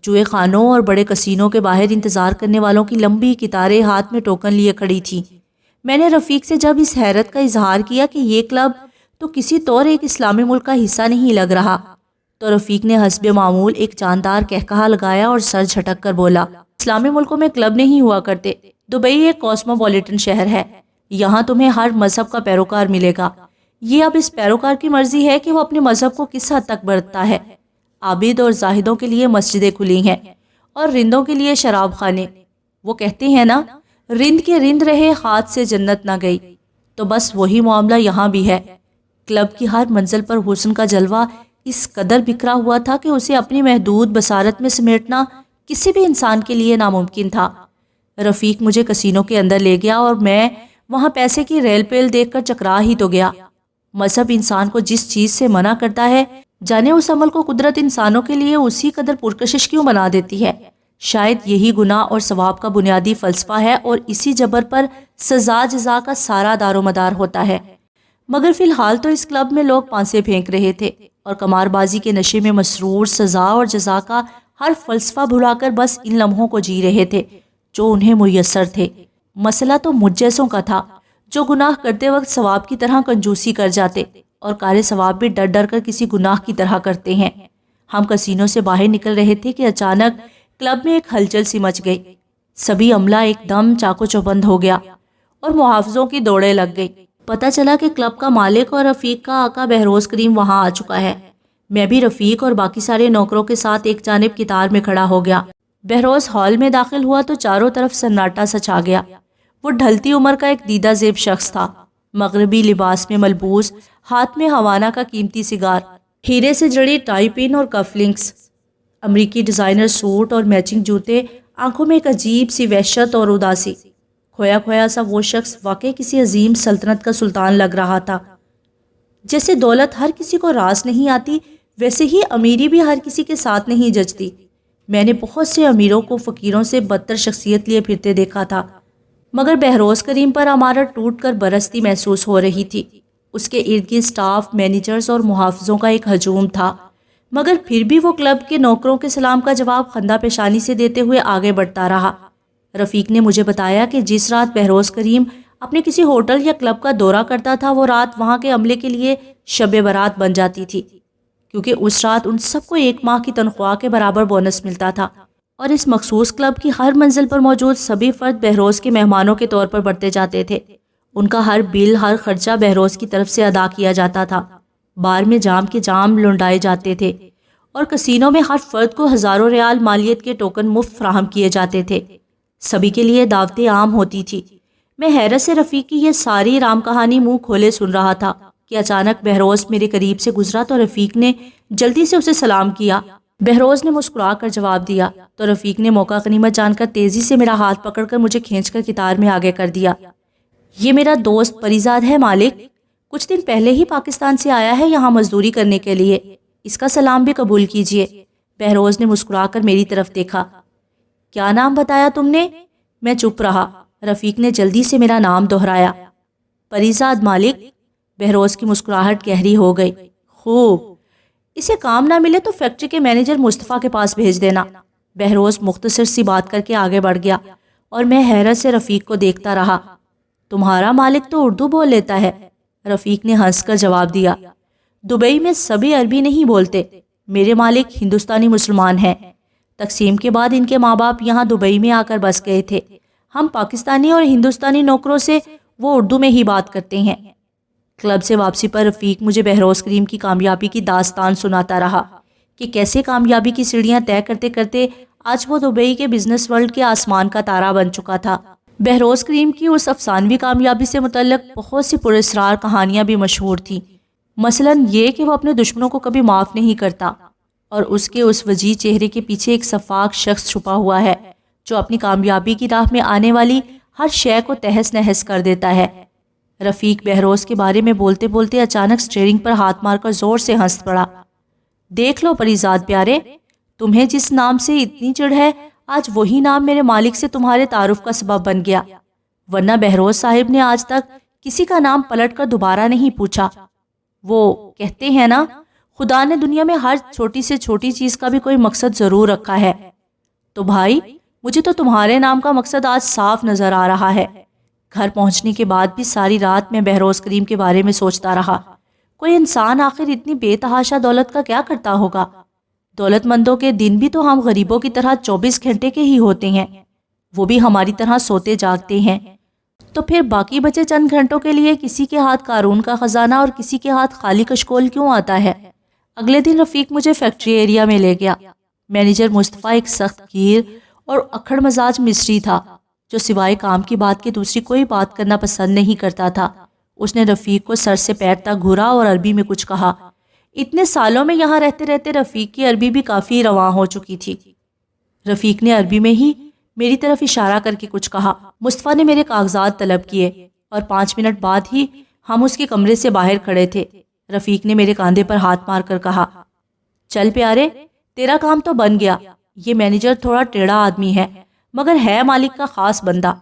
جوئے خانوں اور بڑے کسینوں کے باہر انتظار کرنے والوں کی لمبی قطاریں ہاتھ میں ٹوکن لیے کھڑی تھی۔ میں نے رفیق سے جب اس حیرت کا اظہار کیا کہ یہ کلب تو کسی طور ایک اسلامی ملک کا حصہ نہیں لگ رہا، تو رفیق نے حسب معمول ایک جاندار کہکہا لگایا اور سر جھٹک کر بولا، اسلامی ملکوں میں کلب نہیں ہوا کرتے۔ دبئی ایک کاسموپولیٹن شہر ہے، یہاں تمہیں ہر مذہب کا پیروکار ملے گا۔ یہ اب اس پیروکار کی مرضی ہے کہ وہ اپنے مذہب کو کس حد تک برتتا ہے۔ عابد اور زاہدوں کے لیے مسجدیں کھلی ہیں اور رندوں کے لیے شراب خانے۔ وہ کہتے ہیں نا، رند کے رند رہے ہاتھ سے جنت نہ گئی، تو بس وہی معاملہ یہاں بھی ہے۔ کلب کی ہر منزل پر حسن کا جلوہ اس قدر بکھرا ہوا تھا کہ اسے اپنی محدود بصارت میں سمیٹنا کسی بھی انسان کے لیے ناممکن تھا۔ رفیق مجھے کسینو کے اندر لے گیا اور میں وہاں پیسے کی ریل پیل دیکھ کر چکرا ہی تو گیا۔ مذہب انسان کو جس چیز سے منع کرتا ہے، جانے اس عمل کو قدرت انسانوں کے لیے اسی قدر پرکشش کیوں بنا دیتی ہے۔ شاید یہی گناہ اور ثواب کا بنیادی فلسفہ ہے اور اسی جبر پر سزا جزا کا سارا دار و مدار ہوتا ہے۔ مگر فی الحال تو اس کلب میں لوگ پانسے پھینک رہے تھے اور قمار بازی کے نشے میں مسرور سزا اور جزا کا ہر فلسفہ بھلا کر بس ان لمحوں کو جی رہے تھے جو انہیں میسر تھے۔ مسئلہ تو مجھ جیسوں کا تھا جو گناہ کرتے وقت ثواب کی طرح کنجوسی کر جاتے اور کار ثواب بھی ڈر ڈر کر کسی گناہ کی طرح کرتے ہیں۔ ہم کسینوں سے باہر نکل رہے تھے کہ اچانک کلب میں ایک ہلچل سی مچ گئی۔ سبھی عملہ ایک دم چاقو چوبند ہو گیا اور محافظوں کی دوڑیں لگ گئی۔ پتہ چلا کہ کلب کا مالک اور رفیق کا آقا بہروز کریم وہاں آ چکا ہے۔ میں بھی رفیق اور باقی سارے نوکروں کے ساتھ ایک جانب قطار میں کھڑا ہو گیا۔ بہروز ہال میں داخل ہوا تو چاروں طرف سناٹا سا چھا گیا۔ وہ ڈھلتی عمر کا ایک دیدہ زیب شخص تھا، مغربی لباس میں ملبوس، ہاتھ میں ہوانا کا قیمتی سگار، ہیرے سے جڑی ٹائی پن اور کف لنکس، امریکی ڈیزائنر سوٹ اور میچنگ جوتے، آنکھوں میں ایک عجیب سی وحشت اور اداسی۔ کھویا کھویا سا وہ شخص واقعی کسی عظیم سلطنت کا سلطان لگ رہا تھا۔ جیسے دولت ہر کسی کو راس نہیں آتی، ویسے ہی امیری بھی ہر کسی کے ساتھ نہیں جچتی۔ میں نے بہت سے امیروں کو فقیروں سے بدتر شخصیت لیے پھرتے دیکھا تھا، مگر بہروز کریم پر عمارت ٹوٹ کر برستی محسوس ہو رہی تھی۔ اس کے ارد گرد سٹاف، مینیجرز اور محافظوں کا ایک ہجوم تھا، مگر پھر بھی وہ کلب کے نوکروں کے سلام کا جواب خندہ پیشانی سے دیتے ہوئے آگے بڑھتا رہا۔ رفیق نے مجھے بتایا کہ جس رات بہروز کریم اپنے کسی ہوٹل یا کلب کا دورہ کرتا تھا، وہ رات وہاں کے عملے کے لیے شب برات بن جاتی تھی، کیونکہ اس رات ان سب کو 1 ماہ کی تنخواہ کے برابر بونس ملتا تھا اور اس مخصوص کلب کی ہر منزل پر موجود سبھی فرد بہروز کے مہمانوں کے طور پر بڑھتے جاتے تھے۔ ان کا ہر بل، ہر خرچہ بہروز کی طرف سے ادا کیا جاتا تھا۔ بار میں جام کے جام لنڈائے جاتے تھے اور کسینوں میں ہر فرد کو ہزاروں ریال مالیت کے ٹوکن مفت فراہم کیے جاتے تھے۔ سبھی کے لیے دعوتیں عام ہوتی تھی۔ میں حیرت سے رفیق کی یہ ساری رام کہانی منہ کھولے سن رہا تھا کہ اچانک بہروز میرے قریب سے گزرا تو رفیق نے جلدی سے اسے سلام کیا۔ بہروز نے مسکرا کر جواب دیا تو رفیق نے موقع غنیمت جان کر تیزی سے میرا ہاتھ پکڑ کر مجھے کھینچ کر قطار میں آگے کر دیا۔ یہ میرا دوست پریزاد ہے مالک، کچھ دن پہلے ہی پاکستان سے آیا ہے یہاں مزدوری کرنے کے لیے، اس کا سلام بھی قبول کیجیے۔ بہروز نے مسکرا کر میری طرف دیکھا۔ کیا نام بتایا تم نے؟ میں چپ رہا۔ رفیق نے جلدی سے میرا نام دہرایا۔ پریزاد مالک۔ بہروز کی مسکراہٹ گہری ہو گئی۔ خوب، اسے کام نہ ملے تو فیکٹری کے مینیجر مصطفیٰ کے پاس بھیج دینا۔ بہروز مختصر سی بات کر کے آگے بڑھ گیا اور میں حیرت سے رفیق کو دیکھتا رہا۔ تمہارا مالک تو اردو بول لیتا ہے، رفیق نے ہنس کر جواب دیا۔ دبئی میں سبھی عربی نہیں بولتے، میرے مالک ہندوستانی مسلمان ہیں۔ تقسیم کے بعد ان کے ماں باپ یہاں دبئی میں آ کر بس گئے تھے۔ ہم پاکستانی اور ہندوستانی نوکروں سے وہ اردو میں ہی بات کرتے ہیں۔ کلب سے واپسی پر رفیق مجھے بہروز کریم کی کامیابی کی داستان سناتا رہا کہ کیسے کامیابی کی سیڑھیاں طے کرتے کرتے آج وہ دبئی کے بزنس ورلڈ کے آسمان کا تارا بن چکا تھا۔ بہروز کریم کی اس افسانوی کامیابی سے متعلق بہت سی پراسرار کہانیاں بھی مشہور تھیں، مثلاً یہ کہ وہ اپنے دشمنوں کو کبھی معاف نہیں کرتا اور اس کے اس وجیح چہرے کے پیچھے ایک شفاق شخص چھپا ہوا ہے جو اپنی کامیابی کی راہ میں آنے والی ہر شے کو تہس نہس کر دیتا ہے۔ رفیق بہروز کے بارے میں بولتے بولتے اچانک سٹیئرنگ پر ہاتھ مار کر زور سے ہنس پڑا۔ دیکھ لو پریزاد پیارے، تمہیں جس نام سے اتنی چڑ ہے، آج وہی نام میرے مالک سے تمہارے تعارف کا سبب بن گیا، ورنہ بہروز صاحب نے آج تک کسی کا نام پلٹ کر دوبارہ نہیں پوچھا۔ وہ کہتے ہیں نا، خدا نے دنیا میں ہر چھوٹی سے چھوٹی چیز کا بھی کوئی مقصد ضرور رکھا ہے۔ تو بھائی، مجھے تو تمہارے نام کا مقصد آج صاف نظر آ رہا ہے۔ گھر پہنچنے کے بعد بھی ساری رات میں بہروز کریم کے بارے میں سوچتا رہا۔ کوئی انسان آخر اتنی بے تحاشا دولت کا کیا کرتا ہوگا؟ دولت مندوں کے دن بھی تو ہم غریبوں کی طرح 24 گھنٹے کے ہی ہوتے ہیں، وہ بھی ہماری طرح سوتے جاگتے ہیں۔ تو پھر باقی بچے چند گھنٹوں کے لیے کسی کے ہاتھ قارون کا خزانہ اور کسی کے ہاتھ خالی کشکول کیوں آتا ہے؟ اگلے دن رفیق مجھے فیکٹری ایریا میں لے گیا۔ مینیجر مصطفیٰ ایک سخت گیر اور اکھڑ مزاج مصری تھا جو سوائے کام کی بات کے دوسری کوئی بات کرنا پسند نہیں کرتا تھا۔ اس نے رفیق کو سر سے پیر تک گھورا اور عربی میں کچھ کہا۔ اتنے سالوں میں یہاں رہتے رہتے رفیق کی عربی بھی کافی رواں ہو چکی تھی۔ رفیق نے عربی میں ہی میری طرف اشارہ کر کے کچھ کہا۔ مصطفیٰ نے میرے کاغذات طلب کیے اور 5 منٹ بعد ہی ہم اس کے کمرے سے باہر کھڑے تھے۔ رفیق نے میرے کاندھے پر ہاتھ مار کر کہا، چل پیارے، تیرا کام تو بن گیا۔ یہ مینیجر تھوڑا ٹیڑھا آدمی ہے مگر ہے مالک کا خاص بندہ۔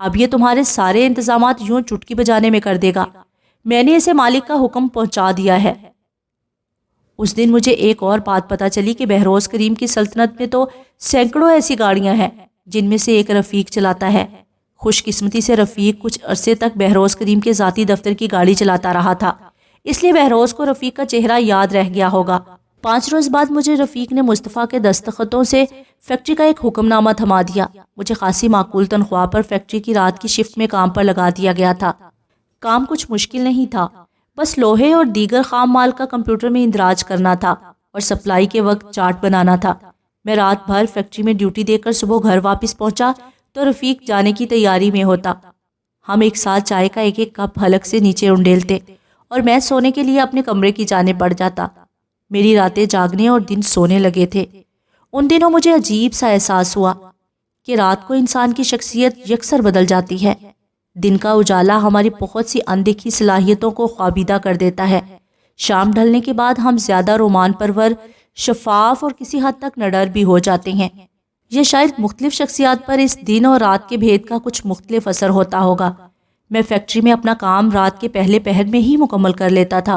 اب یہ تمہارے سارے انتظامات یوں چٹکی بجانے میں کر دے گا۔ میں نے اسے مالک کا حکم پہنچا دیا ہے۔ اس دن مجھے ایک اور بات پتہ چلی کہ بہروز کریم کی سلطنت میں تو سینکڑوں ایسی گاڑیاں ہیں جن میں سے ایک رفیق چلاتا ہے۔ خوش قسمتی سے رفیق کچھ عرصے تک بہروز کریم کے ذاتی دفتر کی گاڑی چلاتا رہا تھا، اس لیے بہروز کو رفیق کا چہرہ یاد رہ گیا ہوگا۔ 5 روز بعد مجھے رفیق نے مصطفیٰ کے دستخطوں سے فیکٹری کا ایک حکم نامہ تھما دیا۔ مجھے خاصی معقول تنخواہ پر فیکٹری کی رات کی شفٹ میں کام پر لگا دیا گیا تھا۔ کام کچھ مشکل نہیں تھا، بس لوہے اور دیگر خام مال کا کمپیوٹر میں اندراج کرنا تھا اور سپلائی کے وقت چارٹ بنانا تھا۔ میں رات بھر فیکٹری میں ڈیوٹی دے کر صبح گھر واپس پہنچا تو رفیق جانے کی تیاری میں ہوتا۔ ہم ایک ساتھ چائے کا ایک ایک کپ حلق سے نیچے انڈیلتے اور میں سونے کے لیے اپنے کمرے کی جانب بڑھ جاتا۔ میری راتیں جاگنے اور دن سونے لگے تھے۔ ان دنوں مجھے عجیب سا احساس ہوا کہ رات کو انسان کی شخصیت یکسر بدل جاتی ہے۔ دن کا اجالا ہماری بہت سی اندیکھی صلاحیتوں کو خوابیدہ کر دیتا ہے۔ شام ڈھلنے کے بعد ہم زیادہ رومان پرور، شفاف اور کسی حد تک نڈر بھی ہو جاتے ہیں۔ یہ شاید مختلف شخصیات پر اس دن اور رات کے بھید کا کچھ مختلف اثر ہوتا ہوگا۔ میں فیکٹری میں اپنا کام رات کے پہلے پہر میں ہی مکمل کر لیتا تھا،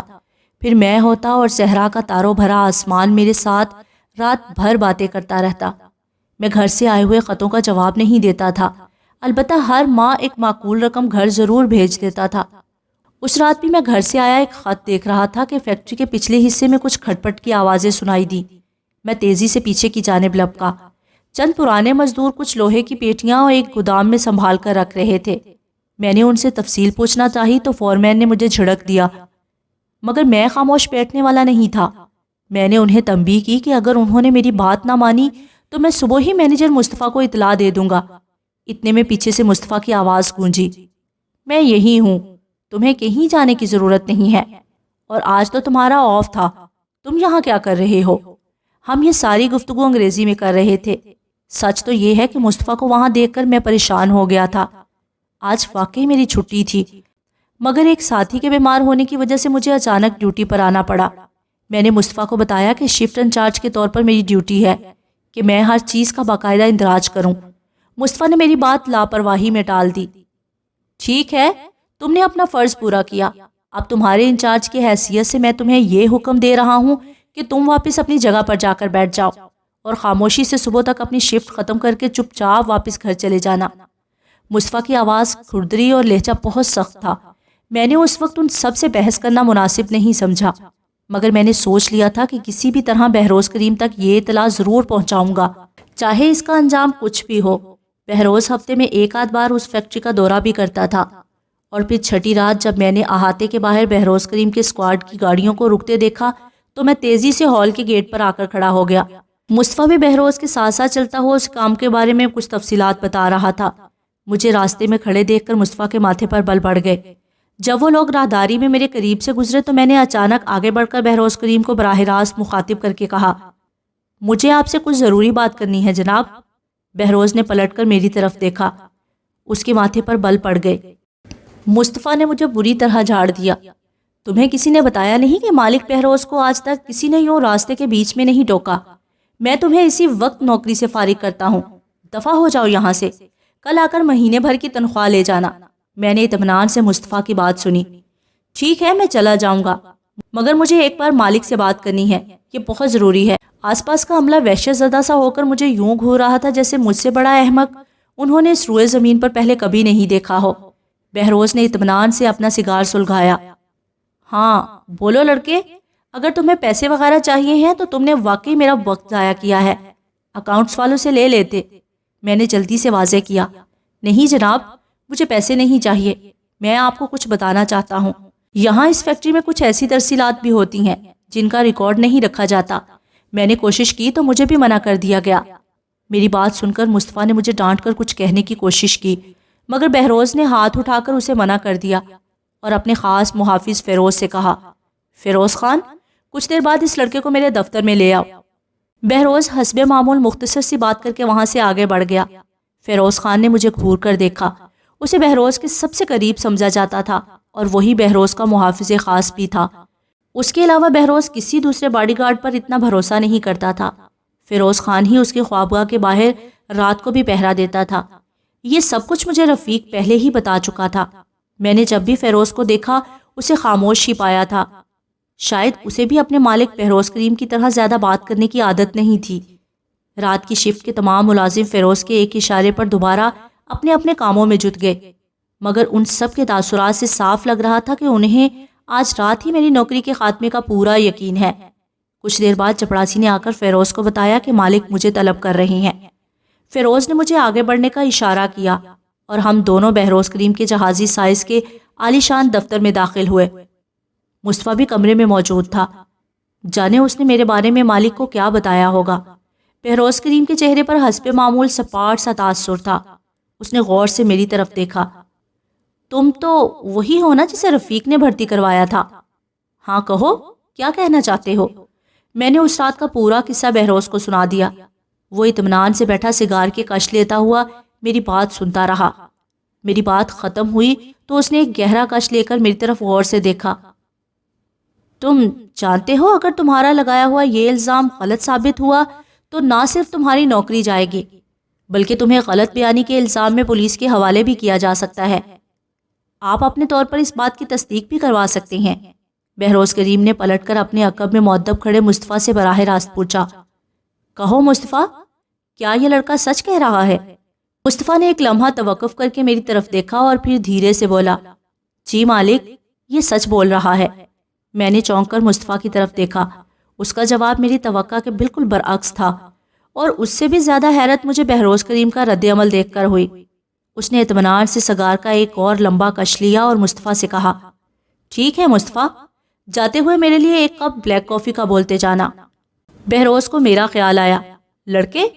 پھر میں ہوتا اور صحرا کا تاروں بھرا آسمان میرے ساتھ رات بھر باتیں کرتا رہتا۔ میں گھر سے آئے ہوئے خطوں کا جواب نہیں دیتا تھا، البتہ ہر ماہ ایک معقول رقم گھر ضرور بھیج دیتا تھا۔ اس رات بھی میں گھر سے آیا ایک خط دیکھ رہا تھا کہ فیکٹری کے پچھلے حصے میں کچھ کھٹپٹ کی آوازیں سنائی دی۔ میں تیزی سے پیچھے کی جانب لپکا۔ چند پرانے مزدور کچھ لوہے کی پیٹیاں اور ایک گودام میں سنبھال کر رکھ رہے تھے۔ میں نے ان سے تفصیل پوچھنا چاہی تو فورمین نے مجھے جھڑک دیا، مگر میں خاموش بیٹھنے والا نہیں تھا۔ میں نے انہیں تنبیہ کی کہ اگر انہوں نے میری بات نہ مانی تو میں صبح ہی مینیجر مصطفیٰ کو اطلاع دے دوں گا۔ اتنے میں پیچھے سے مصطفیٰ کی آواز گونجی، میں یہی ہوں، تمہیں کہیں جانے کی ضرورت نہیں ہے، اور آج تو تمہارا آف تھا، تم یہاں کیا کر رہے ہو؟ ہم یہ ساری گفتگو انگریزی میں کر رہے تھے۔ سچ تو یہ ہے کہ مصطفیٰ کو وہاں دیکھ کر میں پریشان ہو گیا تھا۔ آج واقعی میری چھٹی تھی، مگر ایک ساتھی کے بیمار ہونے کی وجہ سے مجھے اچانک ڈیوٹی پر آنا پڑا۔ میں نے مصطفیٰ کو بتایا کہ شفٹ انچارج کے طور پر میری ڈیوٹی ہے کہ میں ہر چیز کا باقاعدہ اندراج کروں۔ مصطفیٰ نے میری بات لاپرواہی میں ٹال دی۔ ٹھیک ہے، تم نے اپنا فرض پورا کیا، اب تمہارے انچارج کی حیثیت سے میں تمہیں یہ حکم دے رہا ہوں کہ تم واپس اپنی جگہ پر جا کر بیٹھ جاؤ اور خاموشی سے صبح تک اپنی شفٹ ختم کر کے چپ چاپ واپس گھر چلے جانا۔ مصطفیٰ کی آواز کھردری اور لہجہ بہت سخت تھا۔ میں نے اس وقت ان سب سے بحث کرنا مناسب نہیں سمجھا، مگر میں نے سوچ لیا تھا کہ کسی بھی طرح بہروز کریم تک یہ اطلاع ضرور پہنچاؤں گا، چاہے اس کا انجام کچھ بھی ہو۔ بہروز ہفتے میں ایک آدھ بار اس فیکٹری کا دورہ بھی کرتا تھا، اور پھر چھٹی رات جب میں نے احاطے کے باہر بہروز کریم کے اسکواڈ کی گاڑیوں کو رکتے دیکھا تو میں تیزی سے ہال کے گیٹ پر آ کر کھڑا ہو گیا۔ مصطفیٰ بھی بہروز کے ساتھ ساتھ چلتا ہوا اس کام کے بارے میں کچھ تفصیلات بتا رہا تھا۔ مجھے راستے میں کھڑے دیکھ کر مصطفیٰ کے ماتھے پر بل پڑ گئے۔ جب وہ لوگ راہداری میں میرے قریب سے گزرے تو میں نے اچانک آگے بڑھ کر بہروز کریم کو براہ راست مخاطب کر کے کہا، مجھے آپ سے کچھ ضروری بات کرنی ہے جناب۔ بہروز نے پلٹ کر میری طرف دیکھا، اس کے ماتھے پر بل پڑ گئے۔ مصطفیٰ نے مجھے بری طرح جھاڑ دیا، تمہیں کسی نے بتایا نہیں کہ مالک بہروز کو آج تک کسی نے یوں راستے کے بیچ میں نہیں ٹوکا؟ میں تمہیں اسی وقت نوکری سے فارغ کرتا ہوں، دفع ہو جاؤ یہاں سے، کل آ کر مہینے بھر کی تنخواہ لے جانا۔ میں نے اطمینان سے مصطفیٰ کی بات سنی۔ ٹھیک ہے، میں چلا جاؤں گا، مگر مجھے ایک بار مالک سے بات کرنی ہے، یہ بہت ضروری ہے۔ آس پاس کا عملہ وحشت زدہ سا ہو کر مجھے یوں گھور رہا تھا جیسے مجھ سے بڑا احمق انہوں نے اس روئے زمین پر پہلے کبھی نہیں دیکھا ہو۔ بہروز نے اطمینان سے اپنا سگار سلگایا۔ ہاں بولو لڑکے، اگر تمہیں پیسے وغیرہ چاہیے ہیں تو تم نے واقعی میرا وقت ضائع کیا ہے، اکاؤنٹس والوں سے لے لیتے۔ میں نے جلدی سے واضح کیا۔ نہیں جناب، مجھے پیسے نہیں چاہیے، میں آپ کو کچھ بتانا چاہتا ہوں۔ یہاں اس فیکٹری میں کچھ ایسی ترسیلات بھی ہوتی ہیں جن کا ریکارڈ نہیں رکھا جاتا۔ میں نے کوشش کی تو مجھے بھی منع کر دیا گیا۔ میری بات سن کر مصطفیٰ نے مجھے ڈانٹ کر کچھ کہنے کی کوشش کی، مگر بہروز نے ہاتھ اٹھا کر اسے منع کر دیا اور اپنے خاص محافظ فیروز سے کہا، فیروز خان، کچھ دیر بعد اس لڑکے کو میرے دفتر میں لے آؤ۔ بہروز حسب معمول مختصر سی بات کر کے وہاں سے آگے بڑھ گیا۔ فیروز خان نے مجھے گھور کر دیکھا۔ اسے بہروز کے سب سے قریب سمجھا جاتا تھا اور وہی بہروز کا محافظ خاص بھی تھا۔ اس کے علاوہ بہروز کسی دوسرے باڈی گارڈ پر اتنا بھروسہ نہیں کرتا تھا۔ فیروز خان ہی اس کی خوابگاہ کے باہر رات کو بھی پہرا دیتا تھا۔ یہ سب کچھ مجھے رفیق پہلے ہی بتا چکا تھا۔ میں نے جب بھی فیروز کو دیکھا اسے خاموش ہی پایا تھا۔ شاید اسے بھی اپنے مالک بہروز کریم کی طرح زیادہ بات کرنے کی عادت نہیں تھی۔ رات کی شفٹ کے تمام ملازم فیروز کے ایک اشارے پر دوبارہ اپنے اپنے کاموں میں جٹ گئے، مگر ان سب کے تاثرات سے صاف لگ رہا تھا کہ انہیں آج رات ہی میری نوکری کے خاتمے کا پورا یقین ہے۔ کچھ دیر بعد چپڑاسی نے آ کر فیروز کو بتایا کہ مالک مجھے طلب کر رہے ہیں۔ فیروز نے مجھے آگے بڑھنے کا اشارہ کیا اور ہم دونوں بہروز کریم کے جہازی سائز کے عالی شان دفتر میں داخل ہوئے۔ مصطفیٰ بھی کمرے میں موجود تھا۔ جانے اس نے میرے بارے میں مالک کو کیا بتایا ہوگا۔ بہروز کریم کے چہرے پر حسب معمول سپاٹ سا تاثر تھا۔ اس نے غور سے میری طرف دیکھا۔ تم تو وہی ہو نا جسے رفیق نے بھرتی کروایا تھا؟ ہاں کہو، کیا کہنا چاہتے ہو؟ میں نے اس رات کا پورا قصہ بہروز کو سنا دیا۔ وہ اطمینان سے بیٹھا سگار کے کش لیتا ہوا میری بات سنتا رہا۔ میری بات ختم ہوئی تو اس نے ایک گہرا کش لے کر میری طرف غور سے دیکھا۔ تم جانتے ہو اگر تمہارا لگایا ہوا یہ الزام غلط ثابت ہوا تو نہ صرف تمہاری نوکری جائے گی بلکہ تمہیں غلط بیانی کے الزام میں پولیس کے حوالے بھی کیا جا سکتا ہے۔ آپ اپنے طور پر اس بات کی تصدیق بھی کروا سکتے ہیں۔ بہروز کریم نے پلٹ کر اپنے عقب میں مؤدب کھڑے مصطفیٰ سے براہ راست پوچھا، کہو مصطفیٰ، کیا یہ لڑکا سچ کہہ رہا ہے؟ مصطفیٰ نے ایک لمحہ توقف کر کے میری طرف دیکھا اور پھر دھیرے سے بولا، جی مالک، یہ سچ بول رہا ہے۔ میں نے چونک کر مصطفیٰ کی طرف دیکھا۔ اس کا جواب میری توقع کے بالکل برعکس تھا اور اس سے بھی زیادہ حیرت مجھے بہروز کریم کا رد عمل دیکھ کر ہوئی۔ اس نے اطمینان سے سگار کا ایک اور لمبا کش لیا اور مصطفیٰ سے کہا، ٹھیک ہے مصطفیٰ، جاتے ہوئے میرے لیے ایک کپ بلیک کافی کا بولتے جانا۔ بہروز کو میرا خیال آیا، لڑکے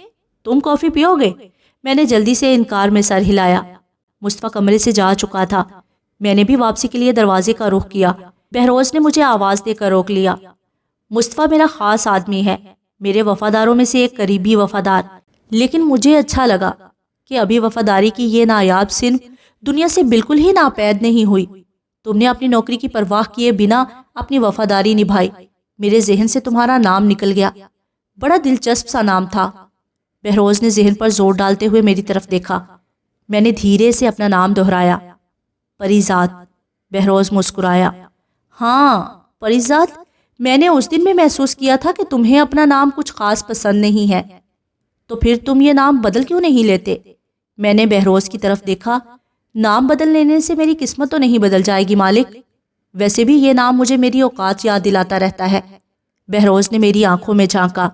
تم کافی پیو گے؟ میں نے جلدی سے انکار میں سر ہلایا۔ مصطفیٰ کمرے سے جا چکا تھا۔ میں نے بھی واپسی کے لیے دروازے کا رخ کیا۔ بہروز نے مجھے آواز دے کر روک لیا۔ مصطفیٰ میرا خاص آدمی ہے، میرے وفاداروں میں سے ایک قریبی وفادار، لیکن مجھے اچھا لگا کہ ابھی وفاداری کی یہ نایاب صنف دنیا سے بالکل ہی ناپید نہیں ہوئی۔ تم نے اپنی نوکری کی پرواہ کیے بنا اپنی وفاداری نبھائی۔ میرے ذہن سے تمہارا نام نکل گیا، بڑا دلچسپ سا نام تھا۔ بہروز نے ذہن پر زور ڈالتے ہوئے میری طرف دیکھا۔ میں نے دھیرے سے اپنا نام دہرایا، پریزاد۔ بہروز مسکرایا، ہاں پریزاد، میں نے اس دن میں محسوس کیا تھا کہ تمہیں اپنا نام کچھ خاص پسند نہیں ہے، تو پھر تم یہ نام بدل کیوں نہیں لیتے؟ میں نے بہروز کی طرف دیکھا۔ نام بدل لینے سے میری قسمت تو نہیں بدل جائے گی مالک، ویسے بھی یہ نام مجھے میری اوقات یاد دلاتا رہتا ہے۔ بہروز نے میری آنکھوں میں جھانکا،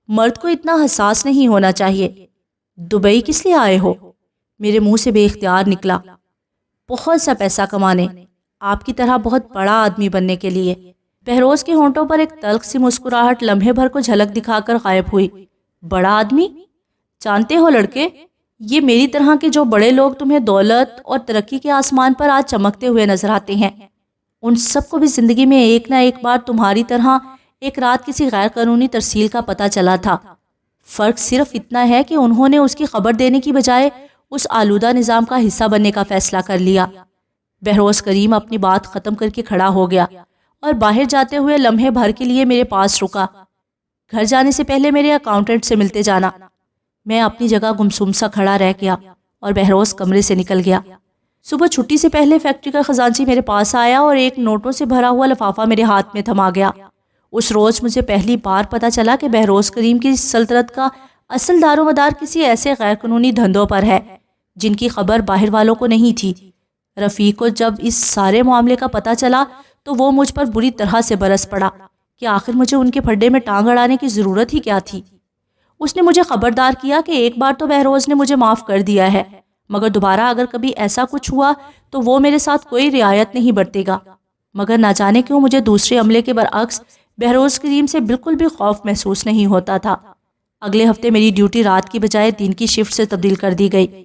مرد کو اتنا حساس نہیں ہونا چاہیے۔ دبئی کس لیے آئے ہو؟ میرے منہ سے بے اختیار نکلا، بہت سا پیسہ کمانے، آپ کی طرح بہت بڑا آدمی بننے کے لیے۔ بہروز کے ہونٹوں پر ایک تلخ سی مسکراہٹ لمحے بھر کو جھلک دکھا کر غائب ہوئی۔ بڑا آدمی؟ جانتے ہو لڑکے، یہ میری طرح کے جو بڑے لوگ تمہیں دولت اور ترقی کے آسمان پر آج چمکتے ہوئے نظر آتے ہیں، ان سب کو بھی زندگی میں ایک نہ ایک بار تمہاری طرح ایک رات کسی غیر قانونی ترسیل کا پتہ چلا تھا۔ فرق صرف اتنا ہے کہ انہوں نے اس کی خبر دینے کی بجائے اس آلودہ نظام کا حصہ بننے کا فیصلہ کر لیا۔ بہروز کریم اپنی بات ختم کر کے کھڑا ہو گیا اور باہر جاتے ہوئے لمحے بھر کے لیے میرے پاس رکا۔ گھر جانے سے پہلے میرے اکاؤنٹنٹ سے ملتے جانا۔ میں اپنی جگہ گمسم سا کھڑا رہ گیا اور بہروز کمرے سے نکل گیا۔ صبح چھٹی سے پہلے فیکٹری کا خزانچی میرے پاس آیا اور ایک نوٹوں سے بھرا ہوا لفافہ میرے ہاتھ میں تھما گیا۔ اس روز مجھے پہلی بار پتا چلا کہ بہروز کریم کی سلطنت کا اصل دار و مدار کسی ایسے غیر قانونی دھندوں پر ہے جن کی خبر باہر والوں کو نہیں تھی۔ رفیق کو جب اس سارے معاملے کا پتہ چلا تو وہ مجھ پر بری طرح سے برس پڑا کہ آخر مجھے ان کے پھڈے میں ٹانگ اڑانے کی ضرورت ہی کیا تھی۔ اس نے مجھے خبردار کیا کہ ایک بار تو بہروز نے مجھے معاف کر دیا ہے، مگر دوبارہ اگر کبھی ایسا کچھ ہوا تو وہ میرے ساتھ کوئی رعایت نہیں برتے گا۔ مگر نہ جانے کیوں مجھے دوسرے عملے کے برعکس بہروز کریم سے بالکل بھی خوف محسوس نہیں ہوتا تھا۔ اگلے ہفتے میری ڈیوٹی رات کی بجائے دن کی شفٹ سے تبدیل کر دی گئی۔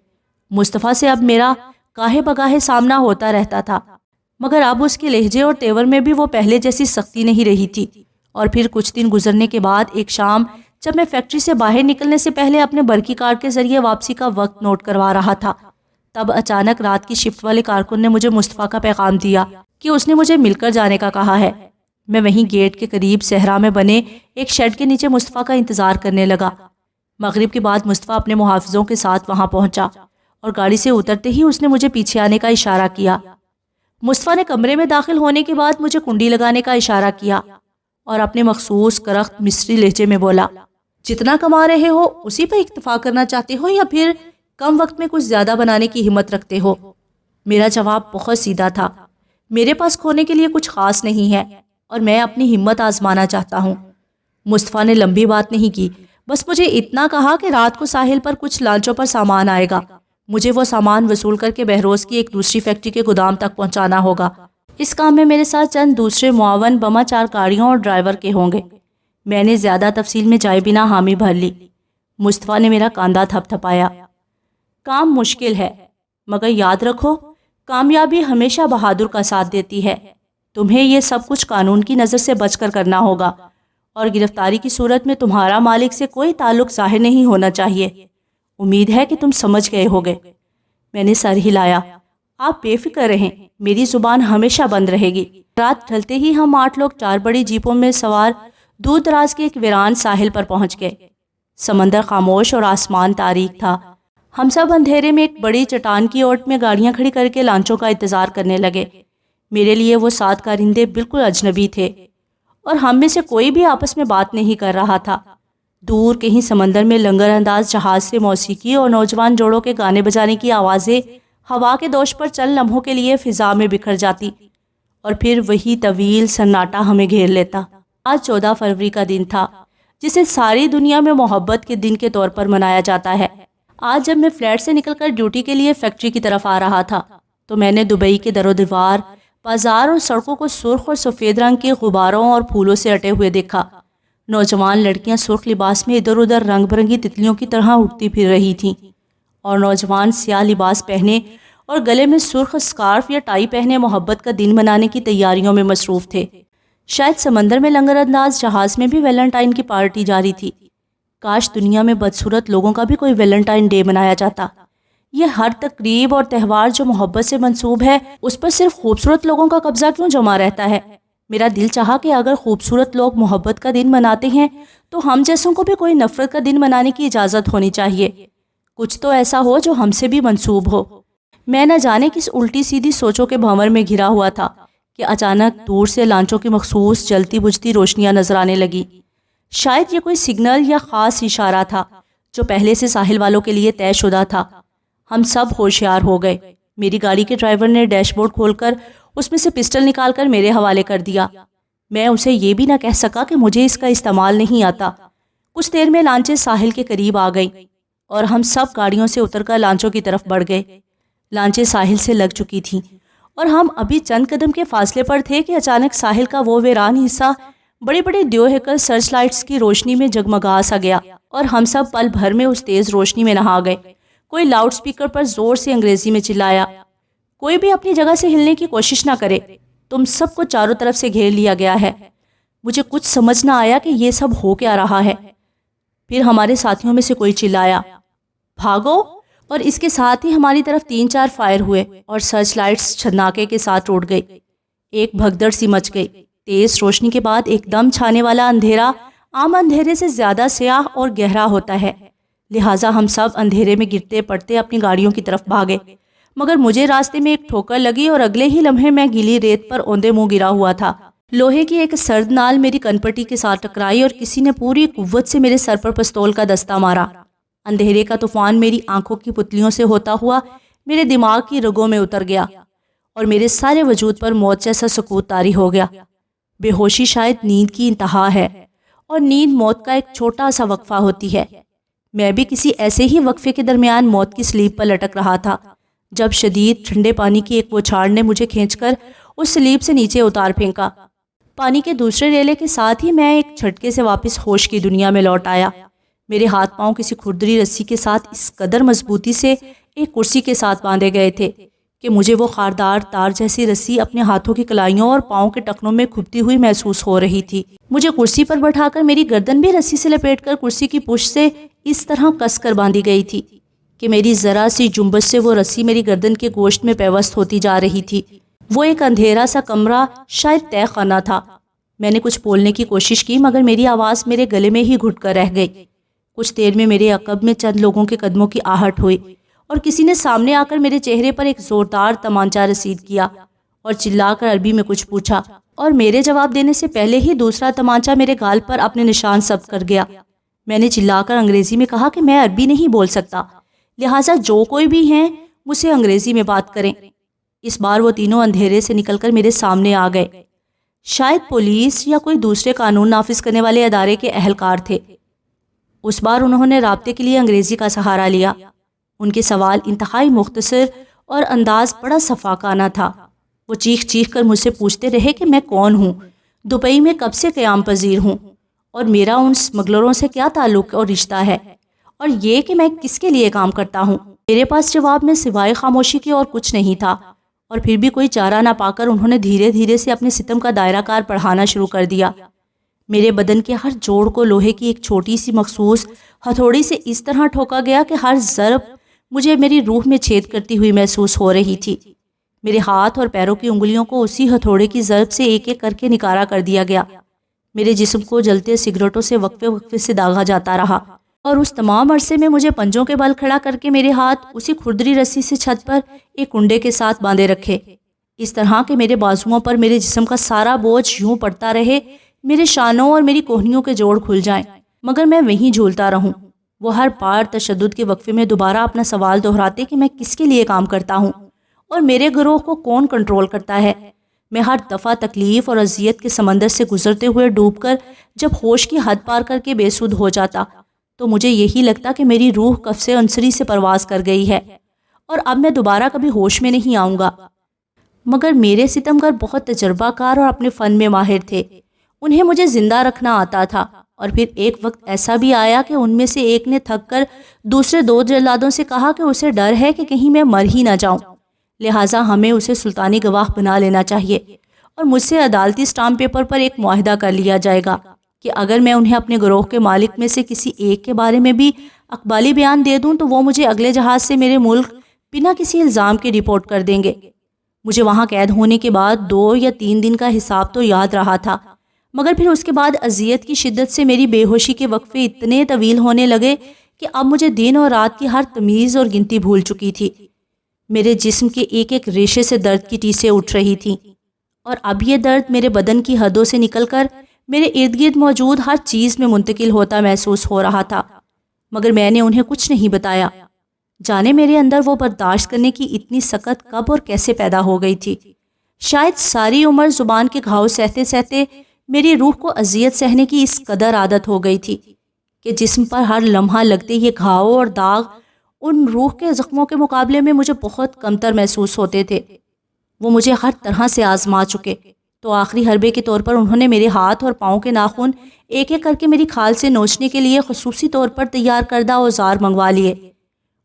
مصطفیٰ سے اب میرا گاہے بگاہے سامنا ہوتا رہتا تھا، مگر اب اس کے لہجے اور تیور میں بھی وہ پہلے جیسی سختی نہیں رہی تھی۔ اور پھر کچھ دن گزرنے کے بعد ایک شام جب میں فیکٹری سے باہر نکلنے سے پہلے اپنے برقی کارڈ کے ذریعے واپسی کا وقت نوٹ کروا رہا تھا، تب اچانک رات کی شفٹ والے کارکن نے مجھے مصطفیٰ کا پیغام دیا کہ اس نے مجھے مل کر جانے کا کہا ہے۔ میں وہیں گیٹ کے قریب صحرا میں بنے ایک شیڈ کے نیچے مصطفیٰ کا انتظار کرنے لگا۔ مغرب کے بعد مصطفیٰ اپنے محافظوں کے ساتھ وہاں پہنچا اور گاڑی سے اترتے ہی اس نے مجھے پیچھے آنے کا اشارہ کیا۔ مصطفیٰ نے کمرے میں داخل ہونے کے بعد مجھے کنڈی لگانے کا اشارہ کیا اور اپنے مخصوص کرخت مصری لہجے میں بولا، جتنا کما رہے ہو اسی پہ اکتفا کرنا چاہتے ہو یا پھر کم وقت میں کچھ زیادہ بنانے کی ہمت رکھتے ہو؟ میرا جواب بہت سیدھا تھا، میرے پاس کھونے کے لیے کچھ خاص نہیں ہے اور میں اپنی ہمت آزمانا چاہتا ہوں۔ مصطفیٰ نے لمبی بات نہیں کی، بس مجھے اتنا کہا کہ رات کو ساحل پر کچھ لانچوں پر سامان آئے گا، مجھے وہ سامان وصول کر کے بہروز کی ایک دوسری فیکٹری کے گودام تک پہنچانا ہوگا۔ اس کام میں میرے ساتھ چند دوسرے معاون بما 4 گاڑیوں اور ڈرائیور کے ہوں گے۔ میں نے زیادہ تفصیل میں جائے بنا حامی بھر لی۔ مصطفیٰ نے میرا کاندھا تھپ تھپایا۔ کام مشکل ہے، مگر یاد رکھو کامیابی ہمیشہ بہادر کا ساتھ دیتی ہے۔ تمہیں یہ سب کچھ قانون کی نظر سے بچ کر کرنا ہوگا اور گرفتاری کی صورت میں تمہارا مالک سے کوئی تعلق ظاہر نہیں ہونا چاہیے۔ امید ہے کہ تم سمجھ گئے ہوگے۔ میں نے سر ہلایا۔ آپ بے فکر رہیں، میری زبان ہمیشہ بند رہے گی۔ رات ڈھلتے ہی ہم 8 لوگ 4 بڑی جیپوں میں سوار دور دراز کے ایک ویران ساحل پر پہنچ گئے۔ سمندر خاموش اور آسمان تاریک تھا۔ ہم سب اندھیرے میں ایک بڑی چٹان کی اوٹ میں گاڑیاں کھڑی کر کے لانچوں کا انتظار کرنے لگے۔ میرے لیے وہ 7 کارندے بالکل اجنبی تھے اور ہم میں سے کوئی بھی آپس میں بات نہیں کر رہا تھا۔ دور کہیں سمندر میں لنگر انداز جہاز سے موسیقی اور نوجوان جوڑوں کے گانے بجانے کی آوازیں ہوا کے دوش پر چند لمحوں کے لیے فضا میں بکھر جاتی اور پھر وہی طویل سناٹا ہمیں گھیر لیتا۔ آج 14 فروری کا دن تھا، جسے ساری دنیا میں محبت کے دن کے طور پر منایا جاتا ہے۔ آج جب میں فلیٹ سے نکل کر ڈیوٹی کے لیے فیکٹری کی طرف آ رہا تھا تو میں نے دبئی کے در و دیوار، بازار اور سڑکوں کو سرخ اور سفید رنگ کے غباروں اور پھولوں سے اٹے ہوئے دیکھا۔ نوجوان لڑکیاں سرخ لباس میں ادھر ادھر رنگ برنگی تتلیوں کی طرح اٹھتی پھر رہی تھیں اور نوجوان سیاہ لباس پہنے اور گلے میں سرخ اسکارف یا ٹائی پہنے محبت کا دن منانے کی تیاریوں میں مصروف تھے۔ شاید سمندر میں لنگر انداز جہاز میں بھی ویلنٹائن کی پارٹی جاری تھی۔ کاش دنیا میں بدصورت لوگوں کا بھی کوئی ویلنٹائن ڈے منایا جاتا۔ یہ ہر تقریب اور تہوار جو محبت سے منسوب ہے، اس پر صرف خوبصورت لوگوں کا قبضہ کیوں جمع رہتا ہے؟ میرا دل چاہا کہ اگر خوبصورت لوگ محبت کا دن مناتے ہیں تو ہم جیسوں کو بھی کوئی نفرت کا دن منانے کی اجازت ہونی چاہیے۔ کچھ تو ایسا ہو جو ہم سے بھی منسوب ہو۔ میں نہ جانے کس الٹی سیدھی سوچوں کے بھنور میں گھرا ہوا تھا کہ اچانک دور سے لانچوں کی مخصوص جلتی بجھتی روشنیاں نظر آنے لگی۔ شاید یہ کوئی سگنل یا خاص اشارہ تھا جو پہلے سے ساحل والوں کے لیے طے شدہ تھا۔ ہم سب ہوشیار ہو گئے۔ میری گاڑی کے ڈرائیور نے ڈیش بورڈ کھول کر اس میں سے پسٹل نکال کر میرے حوالے کر دیا۔ میں اسے یہ بھی نہ کہہ سکا کہ مجھے اس کا استعمال نہیں آتا۔ کچھ دیر میں لانچیں ساحل کے قریب آ گئیں اور ہم سب گاڑیوں سے اتر کر لانچوں کی طرف بڑھ گئے۔ لانچیں ساحل سے لگ چکی تھیں اور ہم ابھی چند قدم کے فاصلے پر تھے کہ اچانک ساحل کا وہ ویران حصہ بڑی بڑی دیوہیکل سرچ لائٹس کی روشنی میں جگمگا سا گیا اور ہم سب پل بھر میں اس تیز روشنی میں نہا گئے۔ کوئی لاؤڈ سپیکر پر زور سے انگریزی میں چلایا، کوئی بھی اپنی جگہ سے ہلنے کی کوشش نہ کرے، تم سب کو چاروں طرف سے گھیر لیا گیا ہے۔ مجھے کچھ سمجھ نہ آیا کہ یہ سب ہو کیا رہا ہے۔ پھر ہمارے ساتھیوں میں سے کوئی چلایا، بھاگو، اور اس کے ساتھ ہی ہماری طرف 3-4 فائر ہوئے اور سرچ لائٹس چھناکے کے ساتھ ٹوٹ گئی۔ ایک بھگدڑ سی مچ گئی۔ تیز روشنی کے بعد ایک دم چھانے والا اندھیرا عام اندھیرے سے زیادہ سیاہ اور گہرا ہوتا ہے، لہٰذا ہم سب اندھیرے میں گرتے پڑتے اپنی گاڑیوں کی طرف بھاگے۔ مگر مجھے راستے میں ایک ٹھوکر لگی اور اگلے ہی لمحے میں گیلی ریت پر اوندے منہ گرا ہوا تھا۔ لوہے کی ایک سرد نال میری کنپٹی کے ساتھ ٹکرائی اور کسی نے پوری قوت سے میرے سر پر پستول کا دستہ مارا۔ اندھیرے کا طوفان میری آنکھوں کی پتلیوں سے ہوتا ہوا میرے دماغ کی رگوں میں اتر گیا اور میرے سارے وجود پر موت جیسا سکوت طاری ہو گیا۔ بے ہوشی شاید نیند کی انتہا ہے اور نیند موت کا ایک چھوٹا سا وقفہ ہوتی ہے۔ میں بھی کسی ایسے ہی وقفے کے درمیان موت کی سلیب پر لٹک رہا تھا جب شدید ٹھنڈے پانی کی ایک بوچھاڑ نے مجھے کھینچ کر اس سلیب سے نیچے اتار پھینکا۔ پانی کے دوسرے ریلے کے ساتھ ہی میں ایک جھٹکے سے واپس ہوش کی دنیا میں لوٹ آیا۔ میرے ہاتھ پاؤں کسی کھردری رسی کے ساتھ اس قدر مضبوطی سے ایک کرسی کے ساتھ باندھے گئے تھے کہ مجھے وہ خاردار تار جیسی رسی اپنے ہاتھوں کی کلائیوں اور پاؤں کے ٹخنوں میں کھپتی ہوئی محسوس ہو رہی تھی۔ مجھے کرسی پر بٹھا کر میری گردن بھی رسی سے لپیٹ کر کرسی کی پشت سے اس طرح کس کر باندھی گئی تھی کہ میری ذرا سی جنبش سے وہ رسی میری گردن کے گوشت میں پیوست ہوتی جا رہی تھی۔ وہ ایک اندھیرا سا کمرہ شاید تہہ خانہ تھا۔ میں نے کچھ بولنے کی کوشش کی مگر میری آواز میرے گلے میں ہی گھٹ کر رہ گئی۔ کچھ دیر میں میرے عقب میں چند لوگوں کے قدموں کی آہٹ ہوئی اور کسی نے سامنے آ کر میرے چہرے پر ایک زوردار تمانچہ رسید کیا اور چلا کر عربی میں کچھ پوچھا، اور میرے جواب دینے سے پہلے ہی دوسرا تمانچہ میرے گال پر اپنے نشان ثبت کر گیا۔ میں نے چلا کر انگریزی میں کہا کہ میں عربی نہیں بول سکتا، لہٰذا جو کوئی بھی ہیں مجھ سے انگریزی میں بات کریں۔ اس بار وہ تینوں اندھیرے سے نکل کر میرے سامنے آ گئے۔ شاید پولیس یا کوئی دوسرے قانون نافذ کرنے والے ادارے کے اہلکار تھے۔ اس بار انہوں نے رابطے کے لیے انگریزی کا سہارا لیا۔ ان کے سوال انتہائی مختصر اور انداز بڑا صفاقانہ تھا۔ وہ چیخ چیخ کر مجھ سے پوچھتے رہے کہ میں کون ہوں، دبئی میں کب سے قیام پذیر ہوں، اور میرا ان اسمگلروں سے کیا تعلق اور رشتہ ہے، اور یہ کہ میں کس کے لیے کام کرتا ہوں۔ میرے پاس جواب میں سوائے خاموشی کے اور کچھ نہیں تھا، اور پھر بھی کوئی چارہ نہ پا کر انہوں نے دھیرے دھیرے سے اپنے ستم کا دائرہ کار بڑھانا شروع کر دیا۔ میرے بدن کے ہر جوڑ کو لوہے کی ایک چھوٹی سی مخصوص ہتھوڑی سے اس طرح ٹھوکا گیا کہ ہر ضرب مجھے میری روح میں چھید کرتی ہوئی محسوس ہو رہی تھی۔ میرے ہاتھ اور پیروں کی انگلیوں کو اسی ہتھوڑے کی ضرب سے ایک ایک کر کے نکارا کر دیا گیا۔ میرے جسم کو جلتے سگریٹوں سے وقفے وقفے سے داغا جاتا رہا، اور اس تمام عرصے میں مجھے پنجوں کے بل کھڑا کر کے میرے ہاتھ اسی کھردری رسی سے چھت پر ایک کنڈے کے ساتھ باندھے رکھے، اس طرح کہ میرے بازوؤں پر میرے جسم کا سارا بوجھ یوں پڑتا رہے، میرے شانوں اور میری کوہنیوں کے جوڑ کھل جائیں مگر میں وہیں جھولتا رہوں۔ وہ ہر بار تشدد کے وقفے میں دوبارہ اپنا سوال دہراتے کہ میں کس کے لیے کام کرتا ہوں اور میرے گروہ کو کون کنٹرول کرتا ہے۔ میں ہر دفعہ تکلیف اور اذیت کے سمندر سے گزرتے ہوئے ڈوب کر جب ہوش کی حد پار کر کے بے سدھ ہو جاتا تو مجھے یہی لگتا کہ میری روح قفس عنصری سے پرواز کر گئی ہے اور اب میں دوبارہ کبھی ہوش میں نہیں آؤں گا۔ مگر میرے ستمگر بہت تجربہ کار اور اپنے فن میں ماہر تھے۔ انہیں مجھے زندہ رکھنا آتا تھا، اور پھر ایک وقت ایسا بھی آیا کہ ان میں سے ایک نے تھک کر دوسرے دو جلادوں سے کہا کہ اسے ڈر ہے کہ کہیں میں مر ہی نہ جاؤں، لہٰذا ہمیں اسے سلطانی گواہ بنا لینا چاہیے، اور مجھ سے عدالتی اسٹامپ پیپر پر ایک معاہدہ کر لیا جائے گا کہ اگر میں انہیں اپنے گروہ کے مالک میں سے کسی ایک کے بارے میں بھی اقبالی بیان دے دوں تو وہ مجھے اگلے جہاز سے میرے ملک بنا کسی الزام کے رپورٹ کر دیں گے۔ مجھے وہاں قید ہونے کے بعد 2 یا 3 دن کا حساب تو یاد رہا تھا، مگر پھر اس کے بعد اذیت کی شدت سے میری بے ہوشی کے وقفے اتنے طویل ہونے لگے کہ اب مجھے دن اور رات کی ہر تمیز اور گنتی بھول چکی تھی۔ میرے جسم کے ایک ایک ریشے سے درد کی ٹیسیں اٹھ رہی تھیں، اور اب یہ درد میرے بدن کی حدوں سے نکل کر میرے ارد گرد موجود ہر چیز میں منتقل ہوتا محسوس ہو رہا تھا، مگر میں نے انہیں کچھ نہیں بتایا۔ جانے میرے اندر وہ برداشت کرنے کی اتنی سخت کب اور کیسے پیدا ہو گئی تھی۔ شاید ساری عمر زبان کے گھاؤ سہتے سہتے میری روح کو اذیت سہنے کی اس قدر عادت ہو گئی تھی کہ جسم پر ہر لمحہ لگتے یہ گھاؤ اور داغ ان روح کے زخموں کے مقابلے میں مجھے بہت کمتر محسوس ہوتے تھے۔ وہ مجھے ہر طرح سے آزما چکے، تو آخری حربے کے طور پر انہوں نے میرے ہاتھ اور پاؤں کے ناخن ایک ایک کر کے میری کھال سے نوچنے کے لیے خصوصی طور پر تیار کردہ اوزار منگوا لیے۔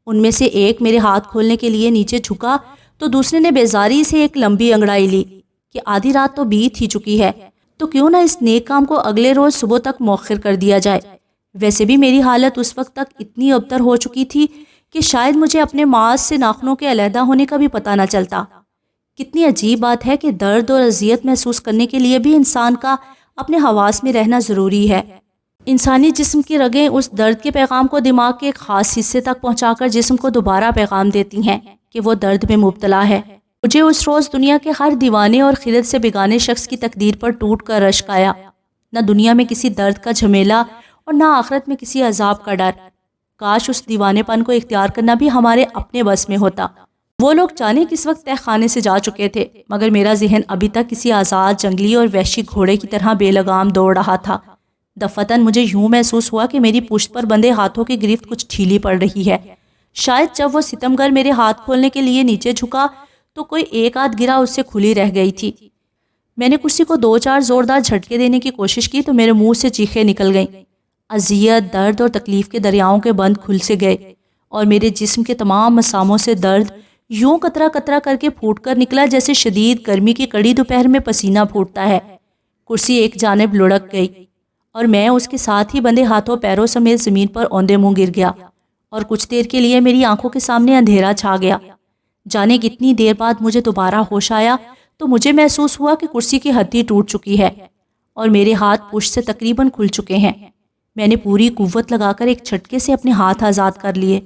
ان میں سے ایک میرے ہاتھ کھولنے کے لیے نیچے جھکا تو دوسرے نے بیزاری سے ایک لمبی انگڑائی لی کہ آدھی رات تو بیت ہی چکی ہے، تو کیوں نہ اس نیک کام کو اگلے روز صبح تک مؤخر کر دیا جائے۔ ویسے بھی میری حالت اس وقت تک اتنی ابتر ہو چکی تھی کہ شاید مجھے اپنے ماس سے ناخنوں کے علیحدہ ہونے کا بھی پتہ نہ چلتا۔ کتنی عجیب بات ہے کہ درد اور اذیت محسوس کرنے کے لیے بھی انسان کا اپنے حواس میں رہنا ضروری ہے۔ انسانی جسم کی رگیں اس درد کے پیغام کو دماغ کے ایک خاص حصے تک پہنچا کر جسم کو دوبارہ پیغام دیتی ہیں کہ وہ درد میں مبتلا ہے۔ مجھے اس روز دنیا کے ہر دیوانے اور خرد سے بیگانے شخص کی تقدیر پر ٹوٹ کر رشک آیا۔ نہ دنیا میں کسی درد کا جھمیلا اور نہ آخرت میں کسی عذاب کا ڈر۔ کاش اس دیوانے پن کو اختیار کرنا بھی ہمارے اپنے بس میں ہوتا۔ وہ لوگ جانے کس وقت تہ خانے سے جا چکے تھے، مگر میرا ذہن ابھی تک کسی آزاد جنگلی اور وحشی گھوڑے کی طرح بے لگام دوڑ رہا تھا۔ دفتن مجھے یوں محسوس ہوا کہ میری پشت پر بندھے ہاتھوں کی گرفت کچھ ڈھیلی پڑ رہی ہے۔ شاید جب وہ ستمگر میرے ہاتھ کھولنے کے لیے نیچے جھکا تو کوئی ایک آدھ گرا اس سے کھلی رہ گئی تھی۔ میں نے کرسی کو 2-4 زوردار جھٹکے دینے کی کوشش کی تو میرے منہ سے چیخیں نکل گئیں۔ اذیت، درد اور تکلیف کے دریاؤں کے بند کھل سے گئے اور میرے جسم کے تمام مساموں سے درد یوں قطرہ قطرہ کر کے پھوٹ کر نکلا جیسے شدید گرمی کی کڑی دوپہر میں پسینہ پھوٹتا ہے۔ کرسی ایک جانب لڑک گئی اور میں اس کے ساتھ ہی بندھے ہاتھوں پیروں سمیت زمین پر اوندے منہ گر گیا اور کچھ دیر کے لیے میری آنکھوں کے سامنے اندھیرا چھا گیا۔ جانے کتنی دیر بعد مجھے دوبارہ ہوش آیا تو مجھے محسوس ہوا کہ کرسی کی ہتھی ٹوٹ چکی ہے اور میرے ہاتھ پشت سے تقریباً کھل چکے ہیں۔ میں نے پوری قوت لگا کر ایک جھٹکے سے اپنے ہاتھ آزاد کر لیے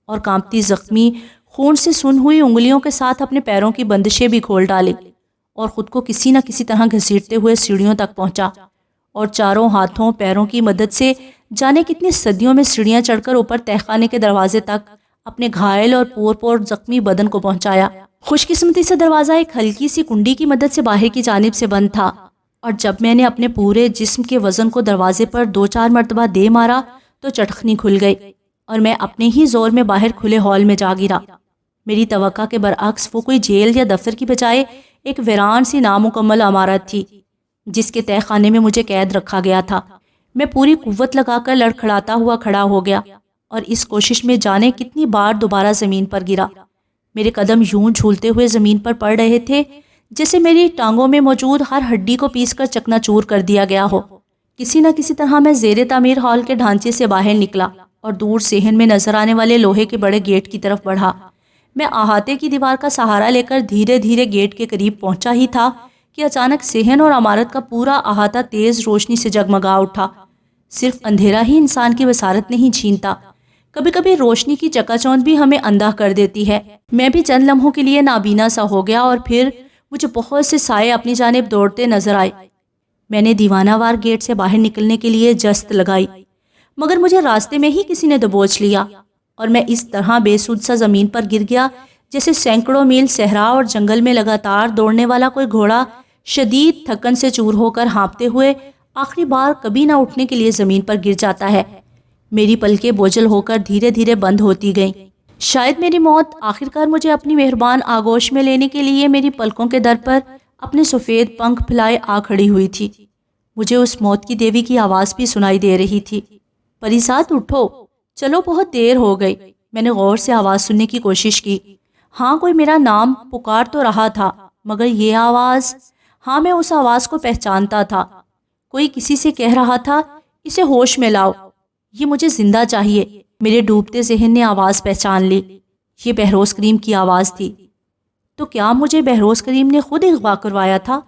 اور کانپتی زخمی خون سے سن ہوئی انگلیوں کے ساتھ اپنے پیروں کی بندشیں بھی کھول ڈالی اور خود کو کسی نہ کسی طرح گھسیٹتے ہوئے سیڑھیوں تک پہنچا اور چاروں ہاتھوں پیروں کی مدد سے جانے کتنی صدیوں میں سیڑھیاں چڑھ کر اوپر تہخانے کے دروازے تک اپنے گھائل اور پور پور زخمی بدن کو پہنچایا۔ خوش قسمتی سے دروازہ ایک ہلکی سی کنڈی کی مدد سے باہر کی جانب سے بند تھا اور جب میں نے اپنے پورے جسم کے وزن کو دروازے پر 2-4 مرتبہ دے مارا تو چٹخنی کھل گئی اور میں اپنے ہی زور میں باہر کھلے ہال میں جا گرا۔ میری توقع کے برعکس وہ کوئی جیل یا دفتر کی بجائے ایک ویران سی نامکمل عمارت تھی جس کے تہہ خانے میں مجھے قید رکھا گیا تھا۔ میں پوری قوت لگا کر لڑکھڑاتا ہوا کھڑا ہو گیا اور اس کوشش میں جانے کتنی بار دوبارہ زمین پر گرا۔ میرے قدم یوں جھولتے ہوئے زمین پر پڑ رہے تھے جیسے میری ٹانگوں میں موجود ہر ہڈی کو پیس کر چکنا چور کر دیا گیا ہو۔ کسی نہ کسی طرح میں زیر تعمیر ہال کے ڈھانچے سے باہر نکلا اور دور صحن میں نظر آنے والے لوہے کے بڑے گیٹ کی طرف بڑھا۔ میں احاطے کی دیوار کا سہارا لے کر دھیرے دھیرے گیٹ کے قریب پہنچا ہی تھا کہ اچانک صحن اور عمارت کا پورا احاطہ تیز روشنی سے جگمگا اٹھا۔ صرف اندھیرا ہی انسان کی بصارت نہیں چھینتا، کبھی کبھی روشنی کی چکا چوند بھی ہمیں اندھا کر دیتی ہے۔ میں بھی چند لمحوں کے لیے نابینا سا ہو گیا اور پھر مجھے بہت سے سائے اپنی جانب دوڑتے نظر آئے۔ میں نے دیوانہ وار گیٹ سے باہر نکلنے کے لیے جست لگائی مگر مجھے راستے میں ہی کسی نے دبوچ لیا اور میں اس طرح بے سود سا زمین پر گر گیا جیسے سینکڑوں میل صحرا اور جنگل میں لگاتار دوڑنے والا کوئی گھوڑا شدید تھکن سے چور ہو کر ہانپتے ہوئے آخری بار کبھی نہ اٹھنے کے لیے زمین پر گر جاتا ہے۔ میری پلکیں بوجھل ہو کر دھیرے دھیرے بند ہوتی گئیں۔ شاید میری موت آخرکار مجھے اپنی مہربان آغوش میں لینے کے لیے میری پلکوں کے در پر اپنے سفید پنکھ پھیلائے آ کھڑی ہوئی تھی۔ مجھے اس موت کی دیوی کی آواز بھی سنائی دے رہی تھی، پریزاد اٹھو، چلو بہت دیر ہو گئی۔ میں نے غور سے آواز سننے کی کوشش کی۔ ہاں کوئی میرا نام پکار تو رہا تھا مگر یہ آواز، ہاں میں اس آواز کو پہچانتا تھا۔ کوئی کسی سے کہہ رہا تھا اسے ہوش میں لاؤ، یہ مجھے زندہ چاہیے۔ میرے ڈوبتے ذہن نے آواز پہچان لی، یہ بہروز کریم کی آواز تھی۔ تو کیا مجھے بہروز کریم نے خود اغوا کروایا تھا؟